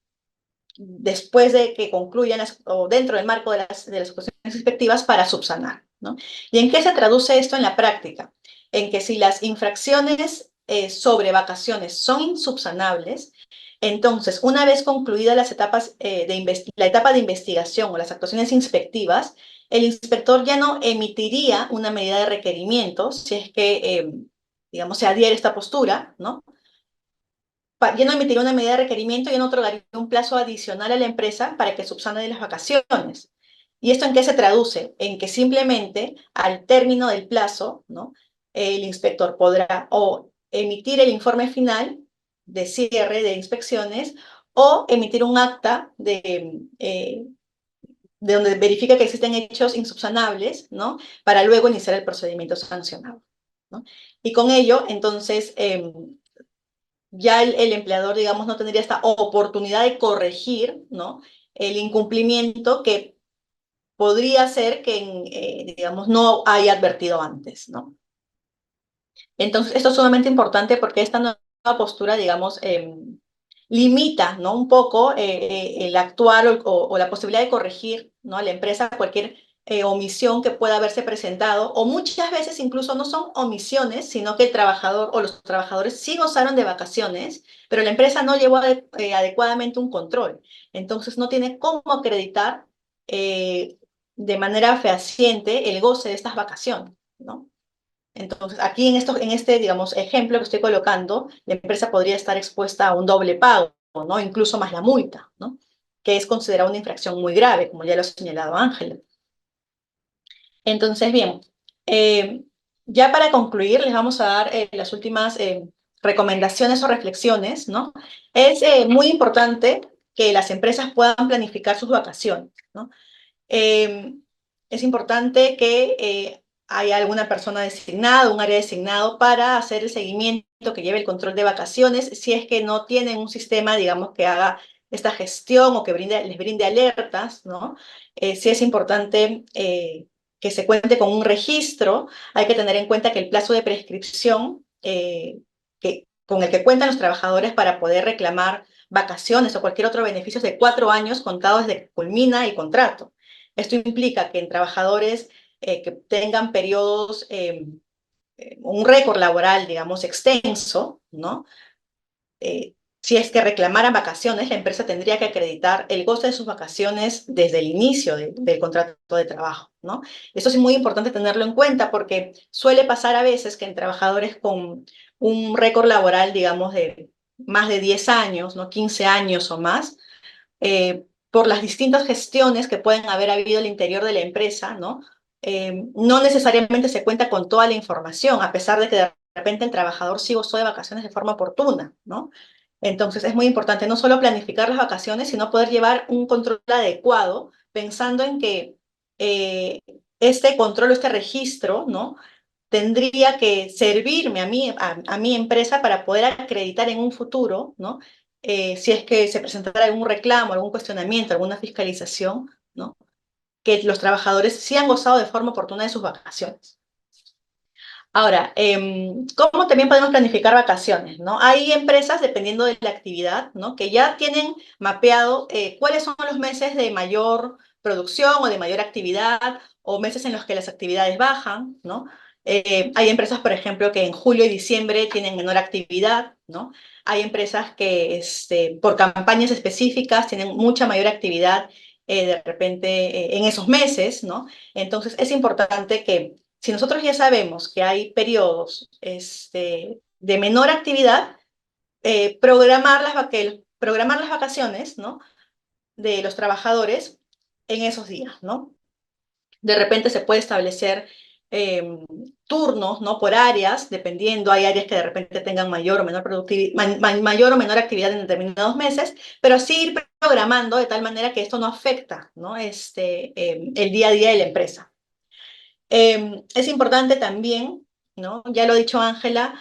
después de que concluyan o dentro del marco de las actuaciones inspectivas para subsanar, ¿no? ¿Y en qué se traduce esto en la práctica? En que si las infracciones sobre vacaciones son insubsanables, entonces, una vez concluidas las etapas la etapa de investigación o las actuaciones inspectivas, el inspector ya no emitiría una medida de requerimiento si es que, digamos, se adhiere a esta postura, ¿no? Ya no emitiría una medida de requerimiento y no otorgaría un plazo adicional a la empresa para que subsane de las vacaciones. ¿Y esto en qué se traduce? En que simplemente al término del plazo, ¿no?, el inspector podrá o emitir el informe final de cierre de inspecciones o emitir un acta de donde verifica que existen hechos insubsanables, ¿no?, para luego iniciar el procedimiento sancionado, ¿no? Y con ello, entonces, ya el empleador, digamos, no tendría esta oportunidad de corregir, ¿no?, el incumplimiento que podría ser que, digamos, no haya advertido antes, ¿no? Entonces, esto es sumamente importante porque esta nueva postura, digamos, limita, ¿no?, un poco el actuar o la posibilidad de corregir, ¿no?, a la empresa cualquier omisión que pueda haberse presentado, o muchas veces incluso no son omisiones, sino que el trabajador o los trabajadores sí gozaron de vacaciones, pero la empresa no llevó adecuadamente un control. Entonces no tiene cómo acreditar de manera fehaciente el goce de estas vacaciones, ¿no? Entonces, aquí en este, digamos, ejemplo que estoy colocando, la empresa podría estar expuesta a un doble pago, ¿no?, incluso más la multa, ¿no?, que es considerada una infracción muy grave, como ya lo ha señalado Ángela. Entonces, bien, ya para concluir, les vamos a dar las últimas recomendaciones o reflexiones, ¿no? Es muy importante que las empresas puedan planificar sus vacaciones, ¿no? Es importante que haya alguna persona designada, un área designado para hacer el seguimiento, que lleve el control de vacaciones, si es que no tienen un sistema, digamos, que haga esta gestión o que les brinde alertas, ¿no? Sí es importante que se cuente con un registro. Hay que tener en cuenta que el plazo de prescripción con el que cuentan los trabajadores para poder reclamar vacaciones o cualquier otro beneficio es de 4 años contados desde que culmina el contrato. Esto implica que en trabajadores que tengan periodos, un récord laboral, digamos, extenso, ¿no? Si es que reclamaran vacaciones, la empresa tendría que acreditar el goce de sus vacaciones desde el inicio del contrato de trabajo, ¿no? Eso es muy importante tenerlo en cuenta porque suele pasar a veces que en trabajadores con un récord laboral, digamos, de más de 10 años, ¿no?, 15 años o más, por las distintas gestiones que pueden haber habido al interior de la empresa, ¿no? No necesariamente se cuenta con toda la información, a pesar de que de repente el trabajador sí gozó de vacaciones de forma oportuna, ¿no? Entonces es muy importante no solo planificar las vacaciones, sino poder llevar un control adecuado, pensando en que este control, este registro, ¿no? Tendría que servirme a mi empresa para poder acreditar en un futuro, ¿no? Si es que se presentara algún reclamo, algún cuestionamiento, alguna fiscalización, ¿no? Que los trabajadores sí han gozado de forma oportuna de sus vacaciones. Ahora, ¿cómo también podemos planificar vacaciones, ¿no? Hay empresas, dependiendo de la actividad, ¿no? Que ya tienen mapeado cuáles son los meses de mayor producción o de mayor actividad, o meses en los que las actividades bajan, ¿no? Hay empresas, por ejemplo, que en julio y diciembre tienen menor actividad, ¿no? Hay empresas que por campañas específicas tienen mucha mayor actividad de repente en esos meses, ¿no? Entonces es importante que si nosotros ya sabemos que hay periodos de menor actividad, programar las vacaciones, ¿no? De los trabajadores en esos días, ¿no? De repente se puede establecer turnos, ¿no? Por áreas, dependiendo, hay áreas que de repente tengan mayor o menor mayor o menor actividad en determinados meses, pero así ir programando de tal manera que esto no afecta, ¿no? El día a día de la empresa. Es importante también, ¿no? Ya lo ha dicho Ángela,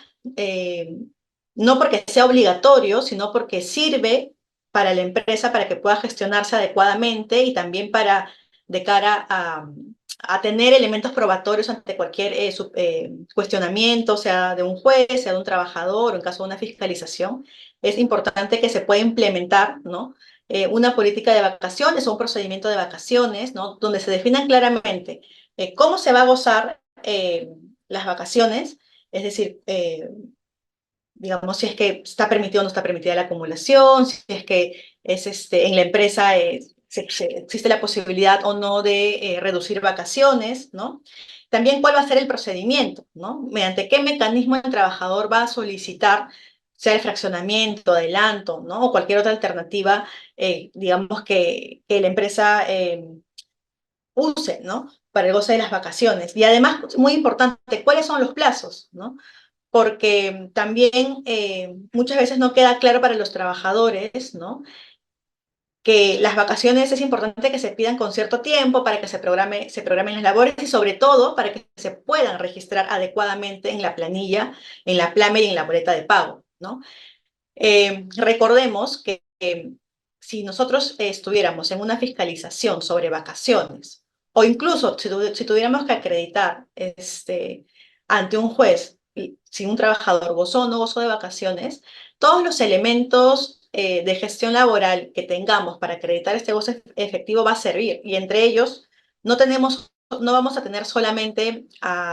no porque sea obligatorio, sino porque sirve para la empresa para que pueda gestionarse adecuadamente y también de cara a tener elementos probatorios ante cualquier cuestionamiento, sea de un juez, sea de un trabajador, o en caso de una fiscalización. Es importante que se pueda implementar, ¿no? Una política de vacaciones o un procedimiento de vacaciones, ¿no? Donde se definan claramente cómo se va a gozar las vacaciones, es decir, digamos, si es que está permitido o no está permitida la acumulación, si es que en la empresa existe la posibilidad o no de reducir vacaciones, ¿no? También cuál va a ser el procedimiento, ¿no? Mediante qué mecanismo el trabajador va a solicitar, sea el fraccionamiento, adelanto, ¿no? O cualquier otra alternativa, digamos, que la empresa use, ¿no? Para el goce de las vacaciones. Y además, muy importante, ¿cuáles son los plazos, ¿no? Porque también muchas veces no queda claro para los trabajadores, ¿no? Que las vacaciones es importante que se pidan con cierto tiempo para que se programen las labores y sobre todo para que se puedan registrar adecuadamente en la planilla, en la PLAME y en la boleta de pago, ¿no? Recordemos que si nosotros estuviéramos en una fiscalización sobre vacaciones, o incluso si tuviéramos que acreditar ante un juez si un trabajador gozó o no gozó de vacaciones, todos los elementos de gestión laboral que tengamos para acreditar este goce efectivo va a servir, y entre ellos no vamos a tener solamente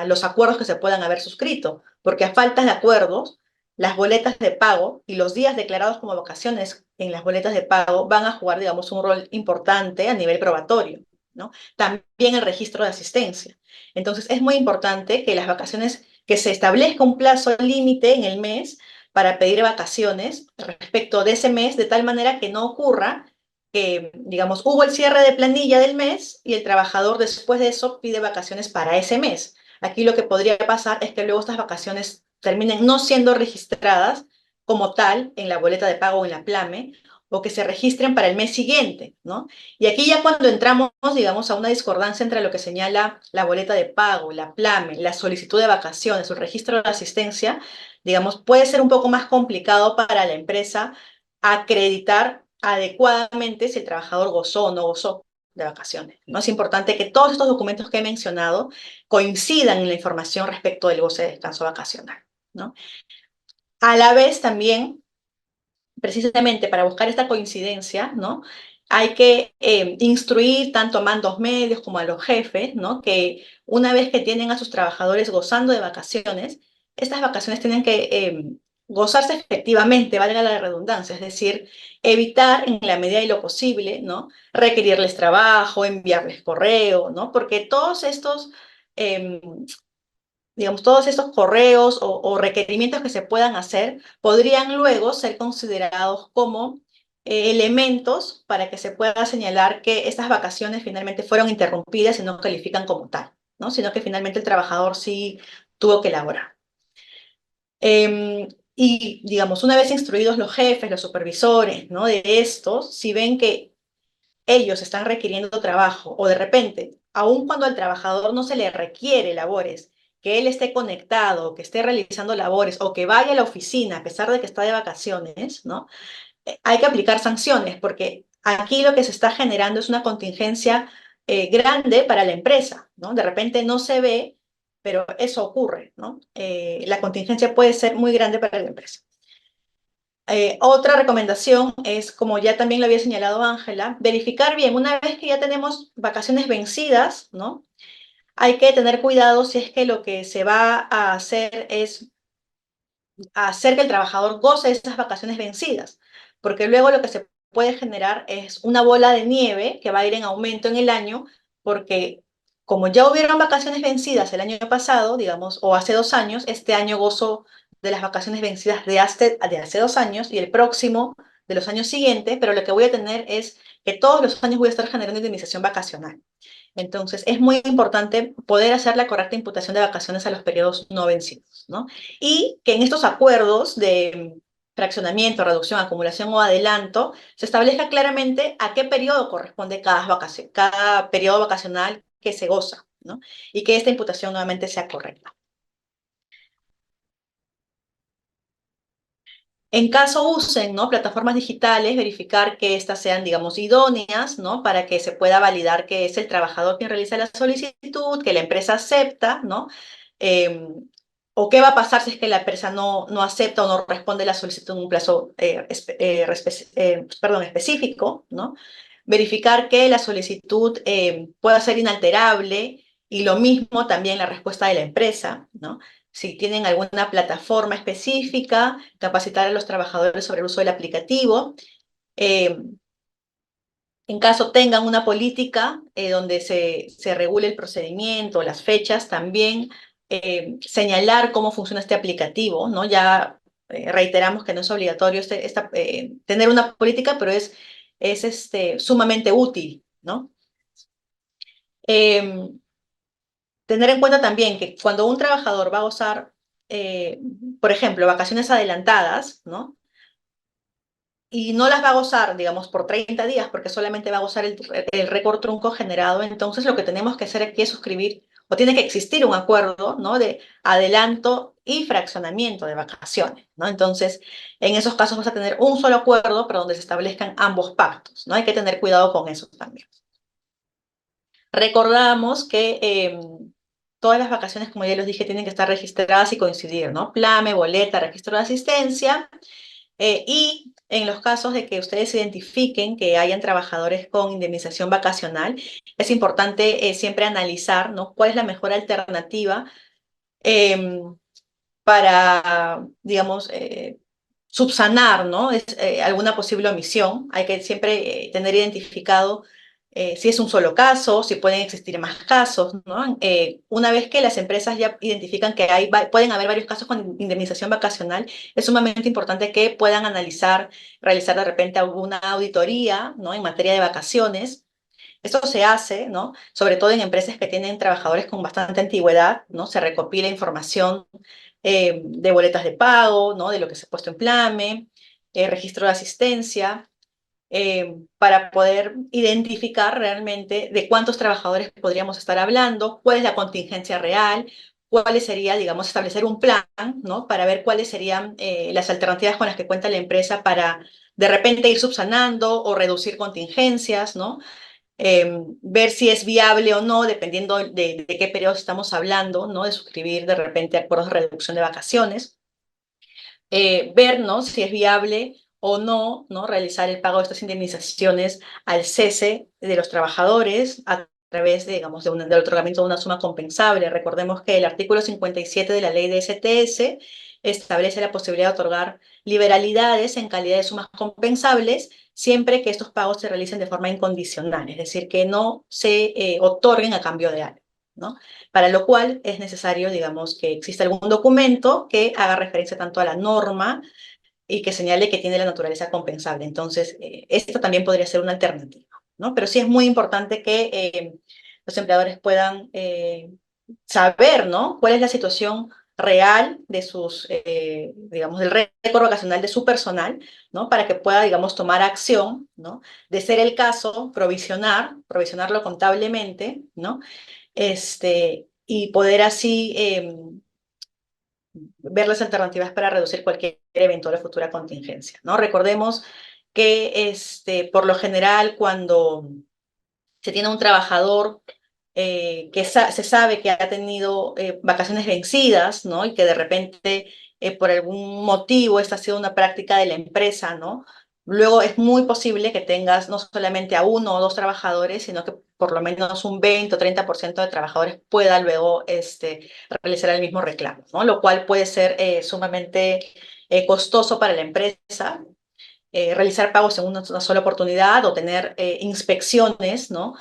los acuerdos que se puedan haber suscrito, porque a falta de acuerdos, las boletas de pago y los días declarados como vacaciones en las boletas de pago van a jugar, digamos, un rol importante a nivel probatorio, ¿no? También el registro de asistencia. Entonces, es muy importante que las vacaciones, que se establezca un plazo límite en el mes para pedir vacaciones respecto de ese mes, de tal manera que no ocurra que, digamos, hubo el cierre de planilla del mes y el trabajador después de eso pide vacaciones para ese mes. Aquí lo que podría pasar es que luego estas vacaciones terminen no siendo registradas como tal en la boleta de pago o en la PLAME, o que se registren para el mes siguiente, ¿no? Y aquí ya cuando entramos, digamos, a una discordancia entre lo que señala la boleta de pago, la PLAME, la solicitud de vacaciones, el registro de asistencia, digamos, puede ser un poco más complicado para la empresa acreditar adecuadamente si el trabajador gozó o no gozó de vacaciones, ¿no? Es importante que todos estos documentos que he mencionado coincidan en la información respecto del goce de descanso vacacional, ¿no? A la vez también, precisamente para buscar esta coincidencia, ¿no? Hay que instruir tanto a mandos medios como a los jefes, ¿no? Que una vez que tienen a sus trabajadores gozando de vacaciones, estas vacaciones tienen que gozarse efectivamente, valga la redundancia, es decir, evitar en la medida de lo posible, ¿no? Requerirles trabajo, enviarles correo, ¿no? Porque todos estos digamos, todos estos correos o requerimientos que se puedan hacer podrían luego ser considerados como elementos para que se pueda señalar que estas vacaciones finalmente fueron interrumpidas y no califican como tal, ¿no? Sino que finalmente el trabajador sí tuvo que elaborar. Y, digamos, una vez instruidos los jefes, los supervisores, ¿no? De estos, si ven que ellos están requiriendo trabajo o de repente, aun cuando al trabajador no se le requiere labores, que él esté conectado, que esté realizando labores o que vaya a la oficina a pesar de que está de vacaciones, ¿no? Hay que aplicar sanciones porque aquí lo que se está generando es una contingencia grande para la empresa, ¿no? De repente no se ve, pero eso ocurre, ¿no? La contingencia puede ser muy grande para la empresa. Otra recomendación es, como ya también lo había señalado Ángela, verificar bien, una vez que ya tenemos vacaciones vencidas, ¿no? Hay que tener cuidado si es que lo que se va a hacer es hacer que el trabajador goce de esas vacaciones vencidas, porque luego lo que se puede generar es una bola de nieve que va a ir en aumento en el año, porque como ya hubieron vacaciones vencidas el año pasado, digamos, o hace 2 años, este año gozo de las vacaciones vencidas de hace 2 años y el próximo de los años siguientes, pero lo que voy a tener es que todos los años voy a estar generando indemnización vacacional. Entonces, es muy importante poder hacer la correcta imputación de vacaciones a los periodos no vencidos, ¿no? Y que en estos acuerdos de fraccionamiento, reducción, acumulación o adelanto, se establezca claramente a qué periodo corresponde cada periodo vacacional que se goza, ¿no? Y que esta imputación nuevamente sea correcta. En caso usen, ¿no? Plataformas digitales, verificar que éstas sean, digamos, idóneas, ¿no? Para que se pueda validar que es el trabajador quien realiza la solicitud, que la empresa acepta, ¿no? O qué va a pasar si es que la empresa no acepta o no responde la solicitud en un plazo específico, ¿no? Verificar que la solicitud pueda ser inalterable y lo mismo también la respuesta de la empresa, ¿no? Si tienen alguna plataforma específica, capacitar a los trabajadores sobre el uso del aplicativo. En caso tengan una política donde se regule el procedimiento, las fechas, también señalar cómo funciona este aplicativo, ¿no? Ya reiteramos que no es obligatorio tener una política, pero es sumamente útil, ¿no? Tener en cuenta también que cuando un trabajador va a gozar, por ejemplo, vacaciones adelantadas, ¿no? Y no las va a gozar, digamos, por 30 días, porque solamente va a gozar el récord trunco generado, entonces lo que tenemos que hacer aquí es suscribir, o tiene que existir un acuerdo, ¿no? De adelanto y fraccionamiento de vacaciones, ¿no? Entonces, en esos casos vas a tener un solo acuerdo, pero donde se establezcan ambos pactos, ¿no? Hay que tener cuidado con eso también. Recordamos que todas las vacaciones, como ya les dije, tienen que estar registradas y coincidir, ¿no? Plame, boleta, registro de asistencia. Y en los casos de que ustedes identifiquen que hayan trabajadores con indemnización vacacional, es importante siempre analizar, ¿no? Cuál es la mejor alternativa para, digamos, subsanar, ¿no? Alguna posible omisión. Hay que siempre tener identificado si es un solo caso, si pueden existir más casos, ¿no? Una vez que las empresas ya identifican que pueden haber varios casos con indemnización vacacional, es sumamente importante que puedan analizar, realizar de repente alguna auditoría, ¿no? En materia de vacaciones. Esto se hace, ¿no? Sobre todo en empresas que tienen trabajadores con bastante antigüedad, ¿no? Se recopila información de boletas de pago, ¿no? De lo que se ha puesto en Plame, registro de asistencia, para poder identificar realmente de cuántos trabajadores podríamos estar hablando, cuál es la contingencia real, cuáles sería, digamos, establecer un plan, ¿no? Para ver cuáles serían las alternativas con las que cuenta la empresa para de repente ir subsanando o reducir contingencias, ¿no? Ver si es viable o no, dependiendo de qué periodo estamos hablando, ¿no? De suscribir de repente acuerdos de reducción de vacaciones. Ver, ¿no? Si es viable o no, ¿no? Realizar el pago de estas indemnizaciones al cese de los trabajadores a través de, digamos, del otorgamiento de una suma compensable. Recordemos que el artículo 57 de la ley de STS establece la posibilidad de otorgar liberalidades en calidad de sumas compensables siempre que estos pagos se realicen de forma incondicional, es decir, que no se otorguen a cambio de algo, ¿no? Para lo cual es necesario, digamos, que exista algún documento que haga referencia tanto a la norma y que señale que tiene la naturaleza compensable. Entonces, esto también podría ser una alternativa, ¿no? Pero sí es muy importante que los empleadores puedan saber, ¿no? Cuál es la situación real de sus, digamos, del récord vacacional de su personal, ¿no? Para que pueda, digamos, tomar acción, ¿no? De ser el caso, provisionarlo contablemente, ¿no? Y poder así ver las alternativas para reducir cualquier eventual o futura contingencia, ¿no? Recordemos que por lo general cuando se tiene un trabajador que se sabe que ha tenido vacaciones vencidas, ¿no? Y que de repente por algún motivo esta ha sido una práctica de la empresa, ¿no? Luego es muy posible que tengas no solamente a uno o dos trabajadores, sino que por lo menos un 20 o 30% de trabajadores pueda luego realizar el mismo reclamo, ¿no? Lo cual puede ser sumamente costoso para la empresa, realizar pagos en una sola oportunidad o tener inspecciones, ¿no?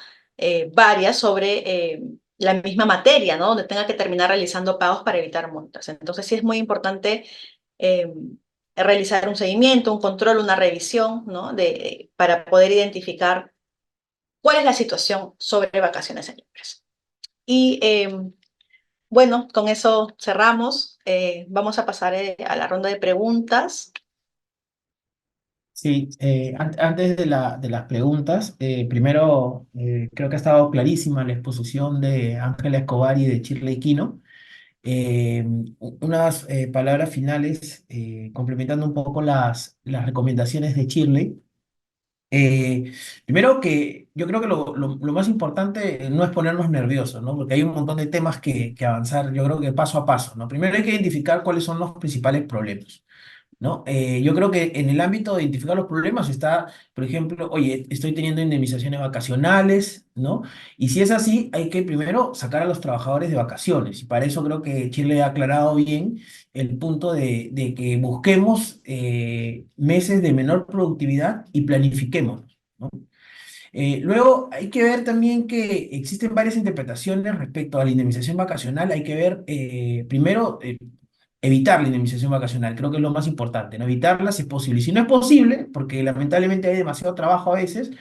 Varias sobre la misma materia, ¿no? Donde tenga que terminar realizando pagos para evitar multas. Entonces sí es muy importante eh, realizar un seguimiento, un control, una revisión, ¿no? Para poder identificar cuál es la situación sobre vacaciones en la empresa. Y bueno, con eso cerramos. Vamos a pasar a la ronda de preguntas. Sí, antes de las preguntas, primero creo que ha estado clarísima la exposición de Ángela Escobar y de Shirley Quino. Unas palabras finales complementando un poco las recomendaciones de Shirley. Primero que yo creo que lo más importante no es ponernos nerviosos, ¿no? Porque hay un montón de temas que avanzar, yo creo que paso a paso, ¿no? Primero hay que identificar cuáles son los principales problemas. ¿No? Yo creo que en el ámbito de identificar los problemas está, por ejemplo, oye, estoy teniendo indemnizaciones vacacionales, ¿no? Y si es así, hay que primero sacar a los trabajadores de vacaciones. Y para eso creo que Chile ha aclarado bien el punto de que busquemos meses de menor productividad y planifiquemos, ¿no? Luego hay que ver también que existen varias interpretaciones respecto a la indemnización vacacional. Hay que ver, primero, evitar la indemnización vacacional. Creo que es lo más importante, ¿no? Evitarla si es posible. Y si no es posible, porque lamentablemente hay demasiado trabajo a veces,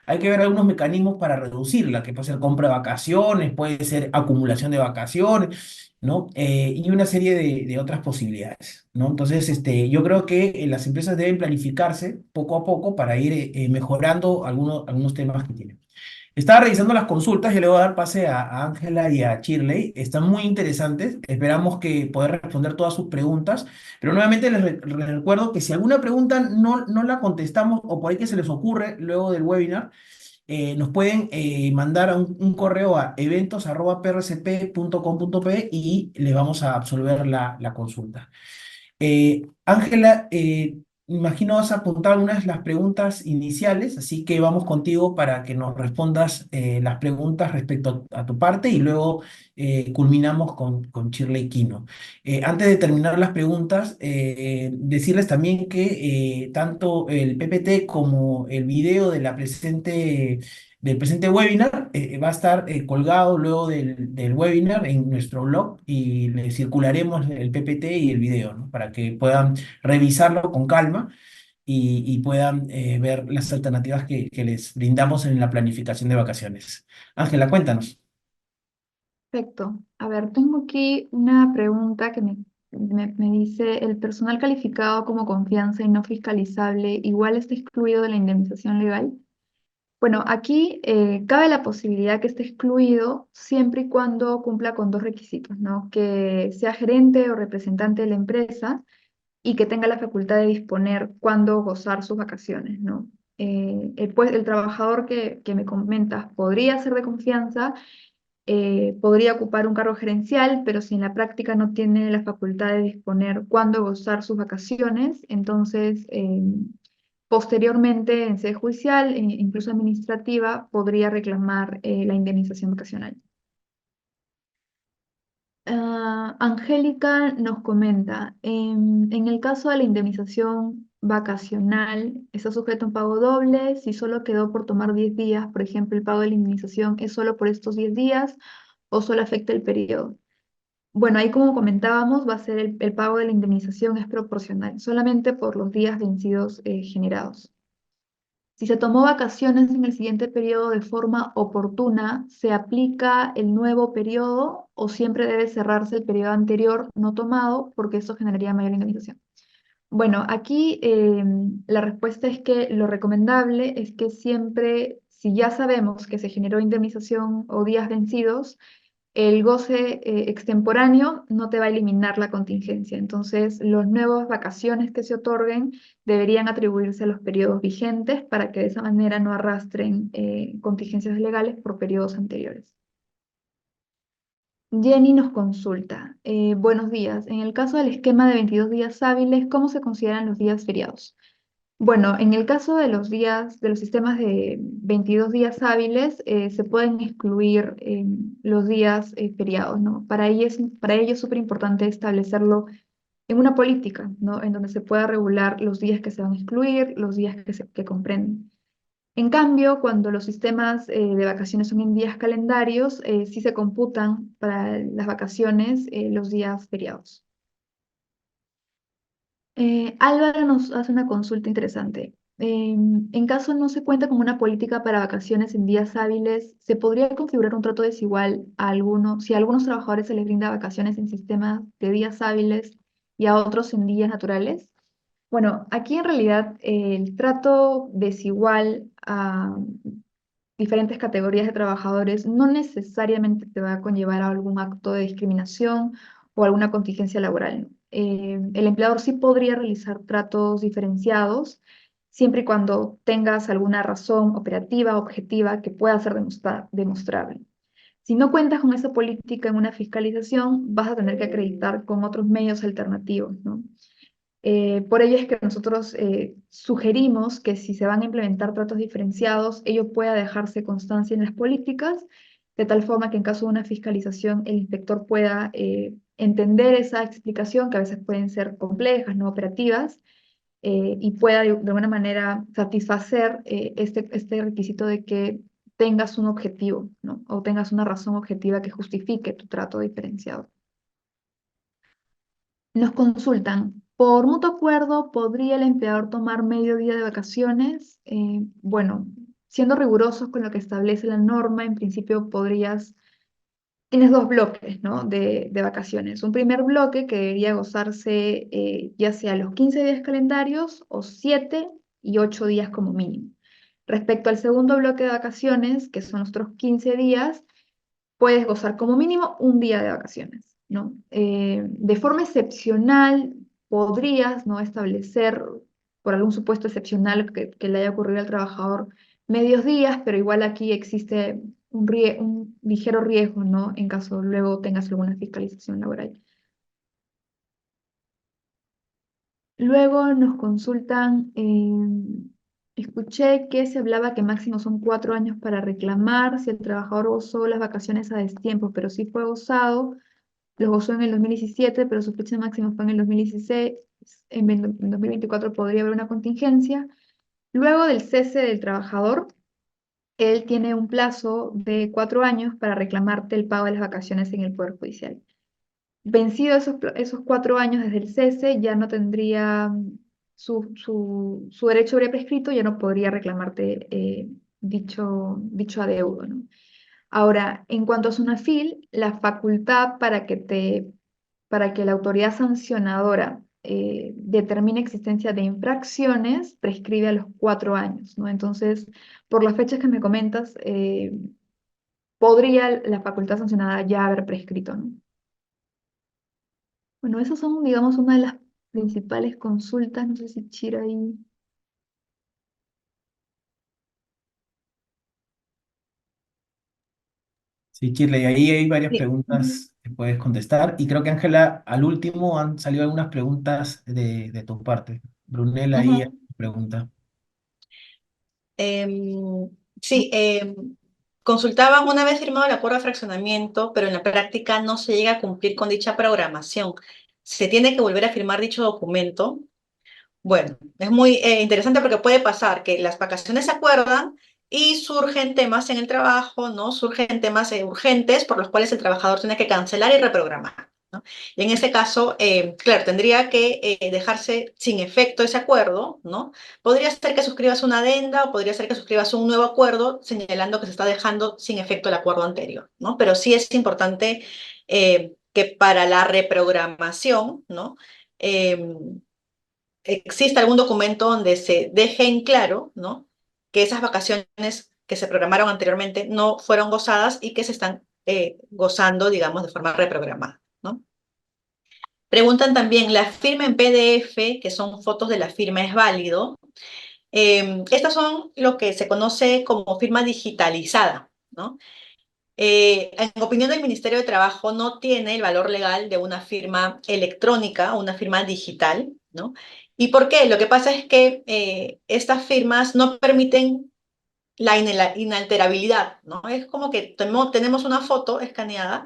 hay que ver algunos mecanismos para reducirla, que puede ser compra de vacaciones, puede ser acumulación de vacaciones, ¿no? Y una serie de otras posibilidades, ¿no? Entonces, yo creo que las empresas deben planificarse poco a poco para ir mejorando algunos temas que tienen. Estaba revisando las consultas y le voy a dar pase a Ángela y a Shirley. Están muy interesantes. Esperamos que poder responder todas sus preguntas. Pero nuevamente les recuerdo que si alguna pregunta no la contestamos o por ahí que se les ocurre luego del webinar, nos pueden mandar un correo a eventos@prcp.com.pe y les vamos a absolver la consulta. Ángela, imagino vas a apuntar algunas de las preguntas iniciales, así que vamos contigo para que nos respondas las preguntas respecto a tu parte y luego culminamos con Shirley Quino. Antes de terminar las preguntas, decirles también que tanto el PPT como el video del presente webinar va a estar colgado luego del webinar en nuestro blog y le circularemos el PPT y el video, ¿no? Para que puedan revisarlo con calma y puedan ver las alternativas que les brindamos en la planificación de vacaciones. Ángela, cuéntanos. Perfecto. A ver, tengo aquí una pregunta que me dice, ¿el personal calificado como confianza y no fiscalizable igual está excluido de la indemnización legal? Bueno, aquí cabe la posibilidad que esté excluido siempre y cuando cumpla con dos requisitos, ¿no? Que sea gerente o representante de la empresa y que tenga la facultad de disponer cuándo gozar sus vacaciones, ¿no? Pues, el trabajador que me comentas podría ser de confianza, podría ocupar un cargo gerencial, pero si en la práctica no tiene la facultad de disponer cuándo gozar sus vacaciones, entonces posteriormente en sede judicial, incluso administrativa, podría reclamar la indemnización vacacional. Angélica nos comenta, en el caso de la indemnización vacacional, ¿está sujeto a un pago doble? Si solo quedó por tomar 10 días, por ejemplo, el pago de la indemnización es solo por estos 10 días o solo afecta el periodo. Bueno, ahí como comentábamos, va a ser el pago de la indemnización es proporcional, solamente por los días vencidos generados. Si se tomó vacaciones en el siguiente periodo de forma oportuna, ¿se aplica el nuevo periodo o siempre debe cerrarse el periodo anterior no tomado porque eso generaría mayor indemnización? Bueno, aquí la respuesta es que lo recomendable es que siempre, si ya sabemos que se generó indemnización o días vencidos, el goce extemporáneo no te va a eliminar la contingencia. Entonces, las nuevas vacaciones que se otorguen deberían atribuirse a los periodos vigentes para que de esa manera no arrastren contingencias legales por periodos anteriores. Jenny nos consulta. Buenos días. En el caso del esquema de 22 días hábiles, ¿cómo se consideran los días feriados? Bueno, en el caso de los días, de los sistemas de 22 días hábiles, se pueden excluir los días feriados, ¿no? Para ello es súper importante establecerlo en una política, ¿no? En donde se pueda regular los días que se van a excluir, los días que comprenden. En cambio, cuando los sistemas de vacaciones son en días calendarios, sí se computan para las vacaciones los días feriados. Álvaro nos hace una consulta interesante. En caso no se cuenta con una política para vacaciones en días hábiles, ¿se podría configurar un trato desigual a algunos, si a algunos trabajadores se les brinda vacaciones en sistemas de días hábiles y a otros en días naturales? Bueno, aquí en realidad el trato desigual a diferentes categorías de trabajadores no necesariamente te va a conllevar a algún acto de discriminación o alguna contingencia laboral, ¿no? El empleador sí podría realizar tratos diferenciados siempre y cuando tengas alguna razón operativa, objetiva, que pueda ser demostrable. Si no cuentas con esa política en una fiscalización, vas a tener que acreditar con otros medios alternativos, ¿no? Por ello es que nosotros sugerimos que si se van a implementar tratos diferenciados, ello pueda dejarse constancia en las políticas, de tal forma que en caso de una fiscalización el inspector pueda entender esa explicación, que a veces pueden ser complejas, no operativas, y pueda de alguna manera satisfacer este requisito de que tengas un objetivo, ¿no? O tengas una razón objetiva que justifique tu trato diferenciado. Nos consultan, ¿por mutuo acuerdo podría el empleador tomar medio día de vacaciones? Bueno, siendo rigurosos con lo que establece la norma, en principio tienes dos bloques, ¿no? de vacaciones. Un primer bloque que debería gozarse ya sea los 15 días calendarios o 7 y 8 días como mínimo. Respecto al segundo bloque de vacaciones, que son los otros 15 días, puedes gozar como mínimo un día de vacaciones, ¿no? De forma excepcional, podrías, ¿no? establecer, por algún supuesto excepcional que le haya ocurrido al trabajador, medios días, pero igual aquí existe un ligero riesgo, ¿no? En caso luego tengas alguna fiscalización laboral. Luego nos consultan, escuché que se hablaba que máximo son 4 años para reclamar si el trabajador gozó las vacaciones a destiempo, pero sí fue gozado, los gozó en el 2017, pero su fecha máxima fue en el 2016, en 2024 podría haber una contingencia. Luego del cese del trabajador, él tiene un plazo de 4 años para reclamarte el pago de las vacaciones en el Poder Judicial. Vencido esos 4 años desde el cese, ya no tendría su derecho habría prescrito, ya no podría reclamarte dicho adeudo, ¿no? Ahora, en cuanto a SUNAFIL, la facultad para que la autoridad sancionadora determine existencia de infracciones prescribe a los 4 años, ¿no? Entonces, por las fechas que me comentas, podría la facultad sancionada ya haber prescrito, ¿no? Bueno, esas son, digamos, una de las principales consultas. No sé si Chira ahí. Sí, Kirley, ahí hay varias Sí. Ujú. preguntas que puedes contestar. Y creo que Ángela, al último han salido algunas preguntas de tu parte. Brunella ahí Ujú. pregunta. Sí, consultaban una vez firmado el acuerdo de fraccionamiento, pero en la práctica no se llega a cumplir con dicha programación. ¿Se tiene que volver a firmar dicho documento? Bueno, es muy interesante porque puede pasar que las vacaciones se acuerdan y surgen temas en el trabajo, ¿no? Surgen temas urgentes por los cuales el trabajador tiene que cancelar y reprogramar, Y en ese caso, claro, tendría que dejarse sin efecto ese acuerdo, ¿no? Podría ser que suscribas una adenda o podría ser que suscribas un nuevo acuerdo señalando que se está dejando sin efecto el acuerdo anterior, ¿no? Pero sí es importante que para la reprogramación, ¿no? Exista algún documento donde se deje en claro, ¿no? Que esas vacaciones que se programaron anteriormente no fueron gozadas y que se están gozando, digamos, de forma reprogramada, ¿no? Preguntan también, ¿la firma en PDF, que son fotos de la firma, es válido? Estas son lo que se conoce como firma digitalizada, ¿no? En opinión del Ministerio de Trabajo, no tiene el valor legal de una firma electrónica o una firma digital, ¿no? ¿Y por qué? Lo que pasa es que estas firmas no permiten la inalterabilidad, ¿no? Es como que tenemos una foto escaneada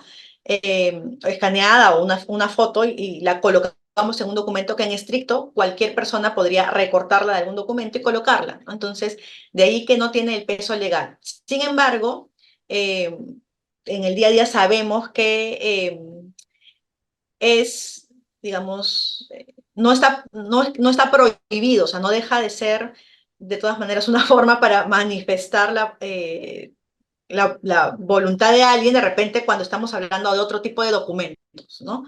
o una foto y la colocamos en un documento que en estricto cualquier persona podría recortarla de algún documento y colocarla, ¿no? Entonces, de ahí que no tiene el peso legal. Sin embargo, eh, en el día a día sabemos que es, digamos, no está prohibido, o sea, no deja de ser de todas maneras una forma para manifestar la voluntad de alguien de repente cuando estamos hablando de otro tipo de documentos, ¿no?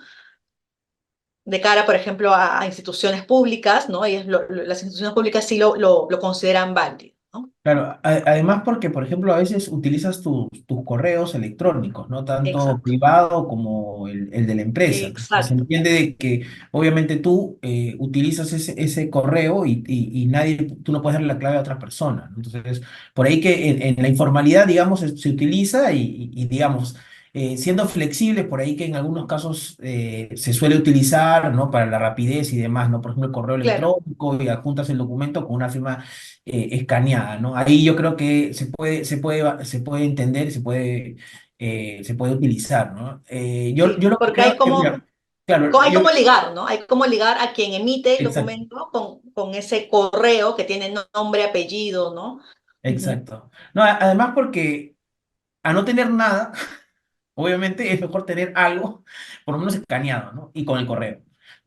De cara, por ejemplo, a instituciones públicas, ¿no? Las instituciones públicas sí lo consideran válido, ¿no? Claro, además porque, por ejemplo, a veces utilizas tus correos electrónicos, ¿no? Tanto Exacto, privado como el de la empresa. Entonces, se exacto, entiende de que obviamente tú utilizas ese correo y nadie, tú no puedes darle la clave a otra persona, ¿no? Entonces, por ahí que en la informalidad, digamos, se utiliza y, digamos, siendo flexible, por ahí que en algunos casos se suele utilizar, ¿no? Para la rapidez y demás, ¿no? Por ejemplo, el correo claro. electrónico y adjuntas el documento con una firma escaneada, ¿no? Ahí yo creo que se puede entender, se puede utilizar, ¿no? Yo Sí, lo que porque creo es que, mira, claro, hay como ligar, ¿no? Hay como ligar a quien emite el exacto, documento con ese correo que tiene nombre, apellido, ¿no? Ujú. exacto. No, además porque a no tener nada, obviamente es mejor tener algo, por lo menos escaneado, ¿no? Y con el correo,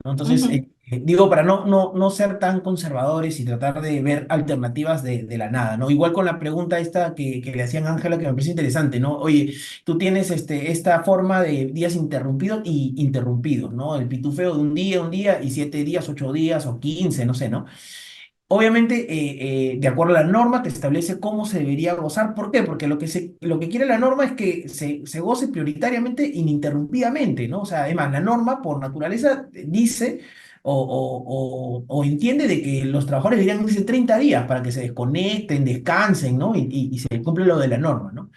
¿no? Entonces, Ujú. digo, para no ser tan conservadores y tratar de ver alternativas de la nada, ¿no? Igual con la pregunta esta que le hacían a Ángela, que me parece interesante, ¿no? Oye, tú tienes esta forma de días interrumpidos y interrumpidos, ¿no? El pitufeo de un día y 7 días, 8 días o 15, no sé, ¿no? Obviamente, de acuerdo a la norma, te establece cómo se debería gozar. ¿Por qué? Porque lo que quiere la norma es que se goce prioritariamente, ininterrumpidamente, ¿no? O sea, además, la norma, por naturaleza, dice o entiende de que los trabajadores deberían irse 30 días para que se desconecten, descansen, ¿no? Y se cumple lo de la norma, ¿no?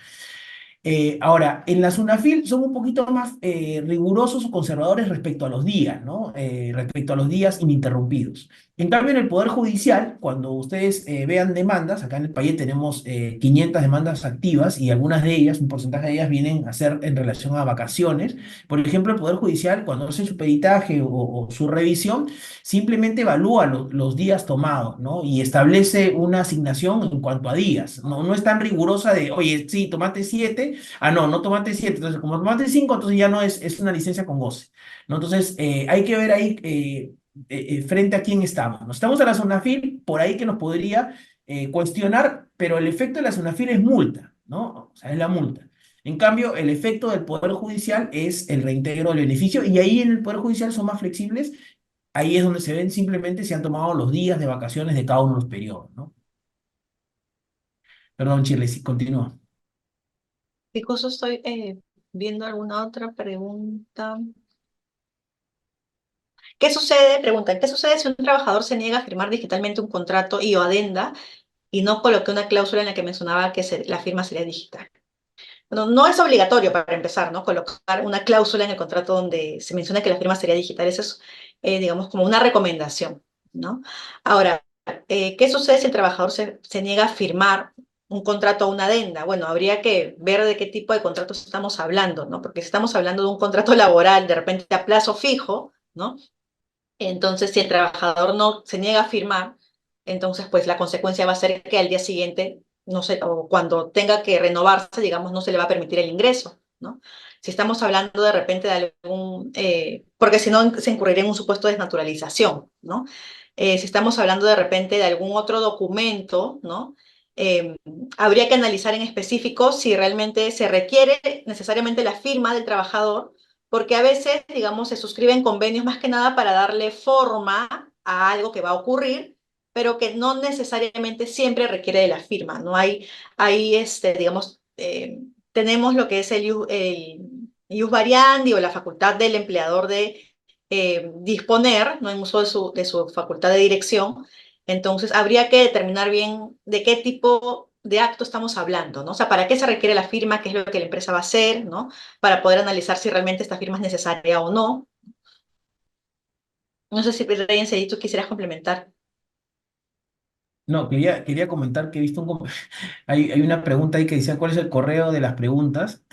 Ahora, en la SUNAFIL son un poquito más rigurosos o conservadores respecto a los días, ¿no? Respecto a los días ininterrumpidos. En cambio, en el Poder Judicial, cuando ustedes vean demandas, acá en el país tenemos 500 demandas activas y algunas de ellas, un porcentaje de ellas vienen a ser en relación a vacaciones. Por ejemplo, el Poder Judicial, cuando hace su peritaje o su revisión, simplemente evalúa los días tomados, ¿no? Y establece una asignación en cuanto a días. No es tan rigurosa de, oye, sí, tomate 7, no tomaste 7, entonces como tomaste 5, entonces ya no es una licencia con goce, ¿no? Entonces hay que ver ahí frente a quién estamos. ¿No? Estamos a la SUNAFIL, por ahí que nos podría cuestionar, pero el efecto de la SUNAFIL es multa, ¿no? O sea, es la multa. En cambio, el efecto del Poder Judicial es el reintegro del beneficio y ahí en el Poder Judicial son más flexibles. Ahí es donde se ven simplemente si han tomado los días de vacaciones de cada uno de los periodos, ¿no? Perdón, Chile, sí, continúa. Y justo estoy viendo alguna otra pregunta. ¿Qué sucede? Preguntan, ¿qué sucede si un trabajador se niega a firmar digitalmente un contrato y o adenda y no coloqué una cláusula en la que mencionaba que la firma sería digital? Bueno, no es obligatorio para empezar, ¿no? Colocar una cláusula en el contrato donde se menciona que la firma sería digital. Eso es, digamos, como una recomendación, ¿no? Ahora, ¿qué sucede si el trabajador se niega a firmar un contrato o una adenda? Bueno, habría que ver de qué tipo de contratos estamos hablando, ¿no? Porque si estamos hablando de un contrato laboral, de repente a plazo fijo, ¿no? Entonces, si el trabajador no se niega a firmar, entonces pues la consecuencia va a ser que al día siguiente, no sé, o cuando tenga que renovarse, digamos, no se le va a permitir el ingreso, ¿no? Si estamos hablando de repente de porque si no se incurriría en un supuesto de desnaturalización, ¿no? Si estamos hablando de repente de algún otro documento, ¿no? Eh, Habría que analizar en específico si realmente se requiere necesariamente la firma del trabajador, porque a veces, digamos, se suscriben convenios más que nada para darle forma a algo que va a ocurrir, pero que no necesariamente siempre requiere de la firma, ¿no? Digamos, tenemos lo que es el ius variandi o la facultad del empleador de disponer, ¿no? En uso de su facultad de dirección. Entonces, habría que determinar bien de qué tipo de acto estamos hablando, ¿no? O sea, ¿para qué se requiere la firma? ¿Qué es lo que la empresa va a hacer? ¿No? Para poder analizar si realmente esta firma es necesaria o no. No sé si, Reyes, si tú quisieras complementar. No, quería comentar que he visto hay una pregunta ahí que decía, ¿cuál es el correo de las preguntas?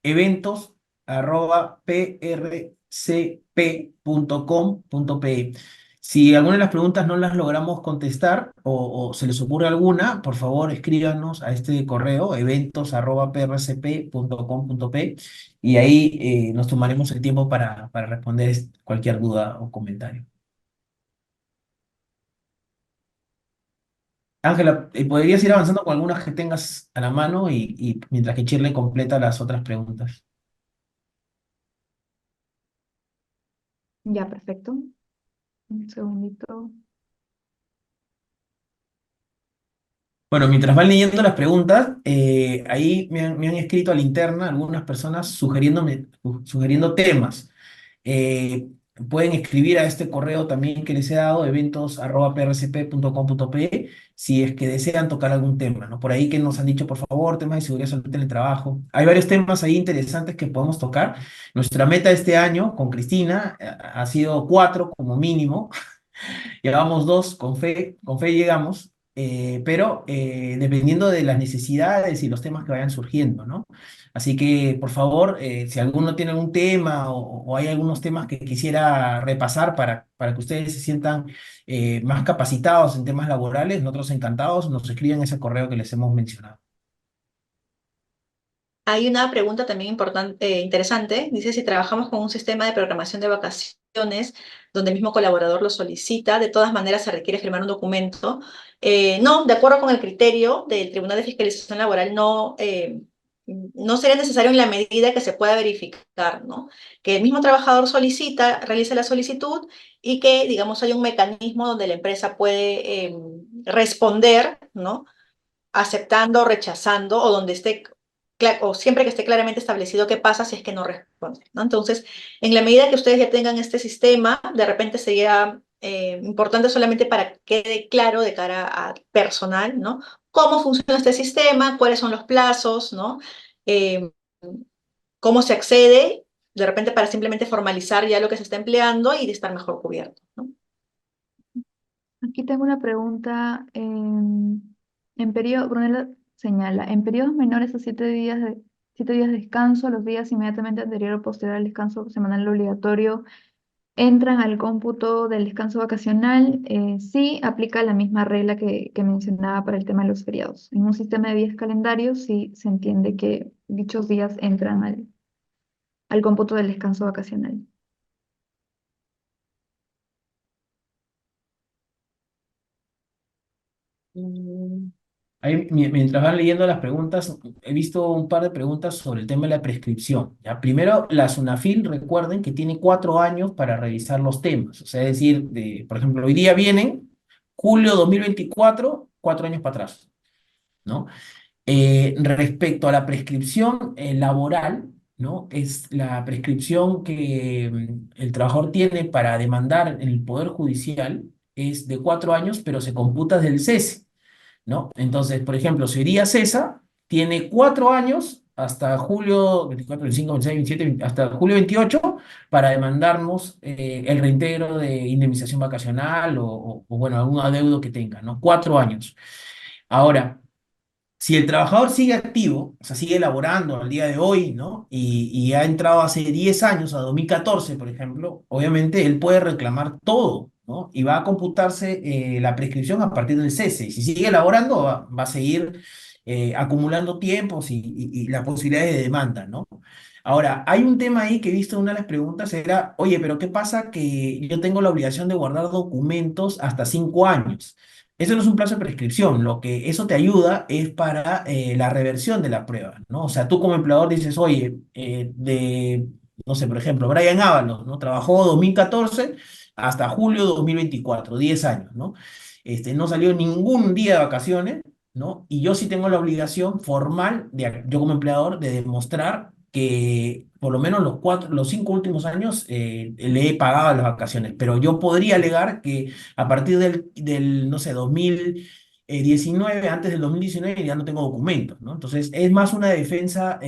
eventos@prcp.com.pe. Si alguna de las preguntas no las logramos contestar o se les ocurre alguna, por favor escríbanos a este correo, eventos@prcp.com.pe, y ahí nos tomaremos el tiempo para responder cualquier duda o comentario. Ángela, ¿podrías ir avanzando con algunas que tengas a la mano y mientras que Shirley completa las otras preguntas? Ya, perfecto. Un segundito. Bueno, mientras van leyendo las preguntas, ahí me han escrito a la interna algunas personas sugiriendo temas. Eh, Pueden escribir a este correo también que les he dado, eventos@prcp.com.pe, si es que desean tocar algún tema, ¿no? Por ahí que nos han dicho, por favor, temas de seguridad social en el trabajo. Hay varios temas ahí interesantes que podemos tocar. Nuestra meta este año con Cristina ha sido 4 como mínimo. Llevamos 2, con fe llegamos, pero dependiendo de las necesidades y los temas que vayan surgiendo, ¿no? Así que, por favor, si alguno tiene algún tema o hay algunos temas que quisiera repasar para que ustedes se sientan más capacitados en temas laborales, nosotros encantados, nos escriben ese correo que les hemos mencionado. Hay una pregunta también importante, interesante. Dice si trabajamos con un sistema de programación de vacaciones donde el mismo colaborador lo solicita, de todas maneras se requiere firmar un documento. No, de acuerdo con el criterio del Tribunal de Fiscalización Laboral, no sería necesario en la medida que se pueda verificar, ¿no? Que el mismo trabajador realice la solicitud y que, digamos, haya un mecanismo donde la empresa puede responder, ¿no? Aceptando, rechazando, o donde esté, o siempre que esté claramente establecido qué pasa si es que no responde, ¿no? Entonces, en la medida que ustedes ya tengan este sistema, de repente sería importante solamente para que quede claro de cara a personal, ¿no? Cómo funciona este sistema, cuáles son los plazos, ¿no? Eh, Cómo se accede, de repente para simplemente formalizar ya lo que se está empleando y de estar mejor cubierto, ¿no? Aquí tengo una pregunta. Brunella señala, en periodos menores a 7 días de descanso, los días inmediatamente anterior o posterior al descanso semanal obligatorio entran al cómputo del descanso vacacional. Sí, aplica la misma regla que mencionaba para el tema de los feriados. En un sistema de días calendarios, sí se entiende que dichos días entran al cómputo del descanso vacacional. Mm. Ahí, mientras van leyendo las preguntas, he visto un par de preguntas sobre el tema de la prescripción. ¿Ya? Primero, la SUNAFIL, recuerden que tiene 4 años para revisar los temas. O sea, es decir, por ejemplo, hoy día vienen, julio 2024, 4 años para atrás, ¿no? Respecto a la prescripción laboral, ¿no? Es la prescripción que el trabajador tiene para demandar en el Poder Judicial es de 4 años, pero se computa desde el cese, ¿no? Entonces, por ejemplo, si hoy día cesa, tiene 4 años hasta julio 24, 25, 26, 27, hasta julio 28 para demandarnos el reintegro de indemnización vacacional bueno, algún adeudo que tenga, ¿no? 4 años. Ahora, si el trabajador sigue activo, o sea, sigue laborando al día de hoy, ¿no? Y ha entrado hace 10 años, a 2014, por ejemplo, obviamente él puede reclamar todo, ¿no? Y va a computarse la prescripción a partir del cese. Y si sigue laborando, va a seguir acumulando tiempos y las posibilidades de demanda, ¿no? Ahora, hay un tema ahí que he visto en una de las preguntas, era, oye, pero ¿qué pasa que yo tengo la obligación de guardar documentos hasta 5 años? Eso no es un plazo de prescripción, lo que eso te ayuda es para la reversión de la prueba, ¿no? O sea, tú como empleador dices, oye, no sé, por ejemplo, Brian Ábalos, ¿no? Trabajó 2014 hasta julio de 2024, 10 años, ¿no? No salió ningún día de vacaciones, ¿no? Y yo sí tengo la obligación formal, yo como empleador, de demostrar que por lo menos los 5 últimos años le he pagado las vacaciones, pero yo podría alegar que a partir no sé, 2019, antes del 2019 ya no tengo documentos, ¿no? Entonces es más una defensa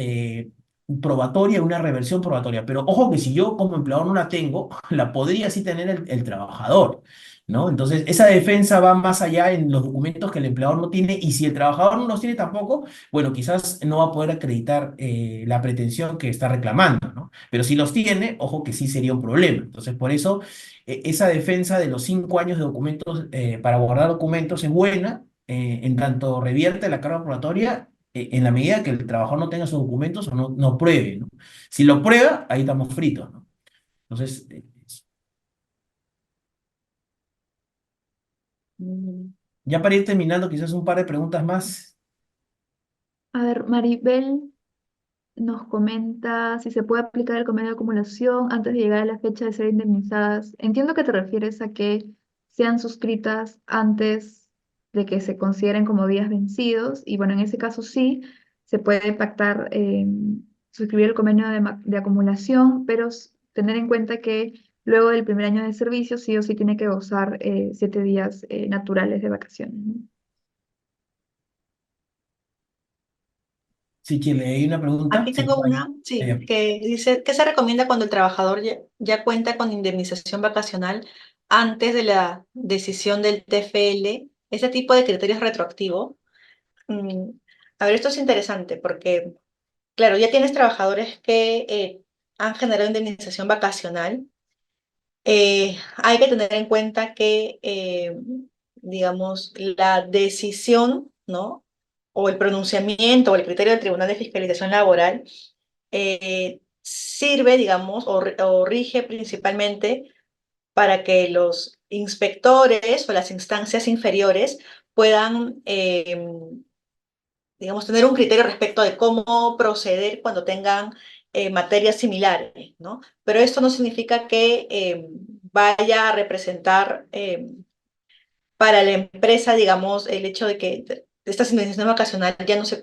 probatoria, una reversión probatoria, pero ojo que si yo como empleador no la tengo, la podría sí tener el trabajador. ¿No? Entonces, esa defensa va más allá en los documentos que el empleador no tiene y si el trabajador no los tiene tampoco, bueno, quizás no va a poder acreditar la pretensión que está reclamando, ¿no? Pero si los tiene, ojo que sí sería un problema. Entonces, por eso, esa defensa de los 5 años de documentos para guardar documentos es buena, en tanto revierte la carga probatoria en la medida que el trabajador no tenga esos documentos o no pruebe, ¿no? Si lo prueba, ahí estamos fritos, ¿no? Entonces, Mm. ya para ir terminando, quizás un par de preguntas más. A ver, Maribel nos comenta si se puede aplicar el convenio de acumulación antes de llegar a la fecha de ser indemnizadas. Entiendo que te refieres a que sean suscritas antes de que se consideren como días vencidos y bueno, en ese caso sí, se puede pactar, suscribir el convenio de acumulación, pero tener en cuenta que luego del primer año de servicio sí o sí tiene que gozar 7 días naturales de vacaciones, ¿no? Sí, Chile, hay una pregunta. Aquí Sí, tengo una, sí, que dice, ¿qué se recomienda cuando el trabajador ya cuenta con indemnización vacacional antes de la decisión del TFL? Ese tipo de criterios retroactivo. Mm, a ver, esto es interesante porque, claro, ya tienes trabajadores que han generado indemnización vacacional. Hay que tener en cuenta que, digamos, la decisión, ¿no? O el pronunciamiento o el criterio del Tribunal de Fiscalización Laboral sirve, digamos, o rige principalmente para que los inspectores o las instancias inferiores puedan, digamos, tener un criterio respecto de cómo proceder cuando tengan materias similares, ¿no? Pero esto no significa que vaya a representar para la empresa, digamos, el hecho de que estas indemnizaciones vacacionales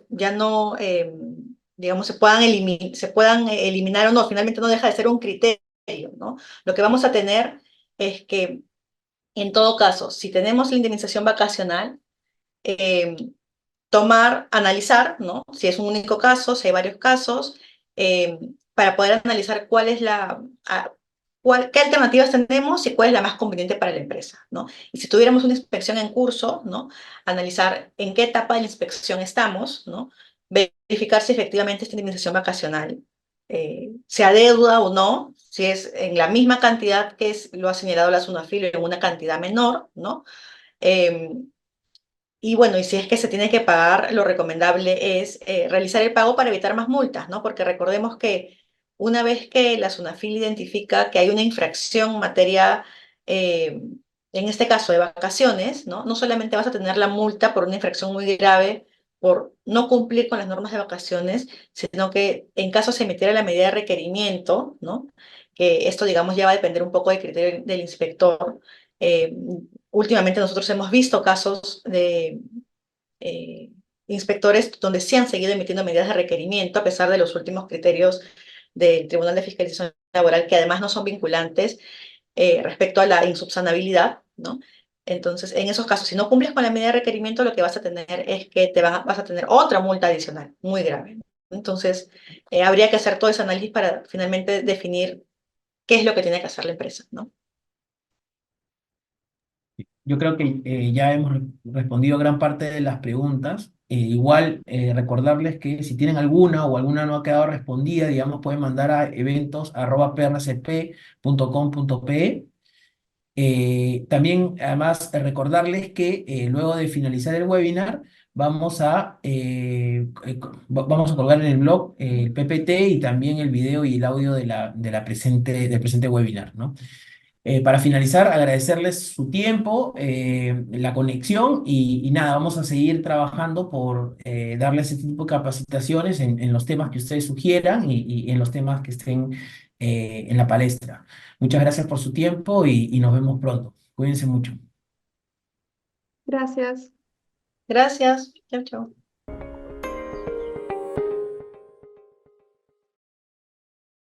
ya no digamos, se puedan eliminar o no, finalmente no deja de ser un criterio, ¿no? Lo que vamos a tener es que, en todo caso, si tenemos la indemnización vacacional, eh, analizar, ¿no? Si es un único caso, si hay varios casos, eh, para poder analizar cuál es qué alternativas tenemos y cuál es la más conveniente para la empresa, ¿no? Y si tuviéramos una inspección en curso, ¿no? Analizar en qué etapa de la inspección estamos, ¿no? Verificar si efectivamente esta indemnización vacacional se adeuda o no, si es en la misma cantidad que lo ha señalado la SUNAFIL o en una cantidad menor, ¿no? Eh, y bueno, y si es que se tiene que pagar, lo recomendable es realizar el pago para evitar más multas, ¿no? Porque recordemos que una vez que la SUNAFIL identifica que hay una infracción en materia, en este caso de vacaciones, ¿no? No solamente vas a tener la multa por una infracción muy grave por no cumplir con las normas de vacaciones, sino que en caso se emitiera la medida de requerimiento, ¿no? Que esto, digamos, ya va a depender un poco del criterio del inspector. eh, Últimamente nosotros hemos visto casos de eh, inspectores donde sí han seguido emitiendo medidas de requerimiento a pesar de los últimos criterios del Tribunal de Fiscalización Laboral, que además no son vinculantes respecto a la insubsanabilidad, ¿no? Entonces, en esos casos, si no cumples con la medida de requerimiento, lo que vas a tener es que vas a tener otra multa adicional, muy grave. Entonces, habría que hacer todo ese análisis para finalmente definir qué es lo que tiene que hacer la empresa, ¿no? Yo creo que ya hemos respondido gran parte de las preguntas. Igual recordarles que si tienen alguna o alguna no ha quedado respondida, digamos, pueden mandar a eventos@prcp.com.pe. También, además, recordarles que luego de finalizar el webinar, vamos a colgar en el blog el PPT y también el video y el audio del presente webinar, ¿no? Para finalizar, agradecerles su tiempo, la conexión y nada, vamos a seguir trabajando por darles este tipo de capacitaciones en los temas que ustedes sugieran y en los temas que estén en la palestra. Muchas gracias por su tiempo y nos vemos pronto. Cuídense mucho. Gracias. Gracias. Chau, chau.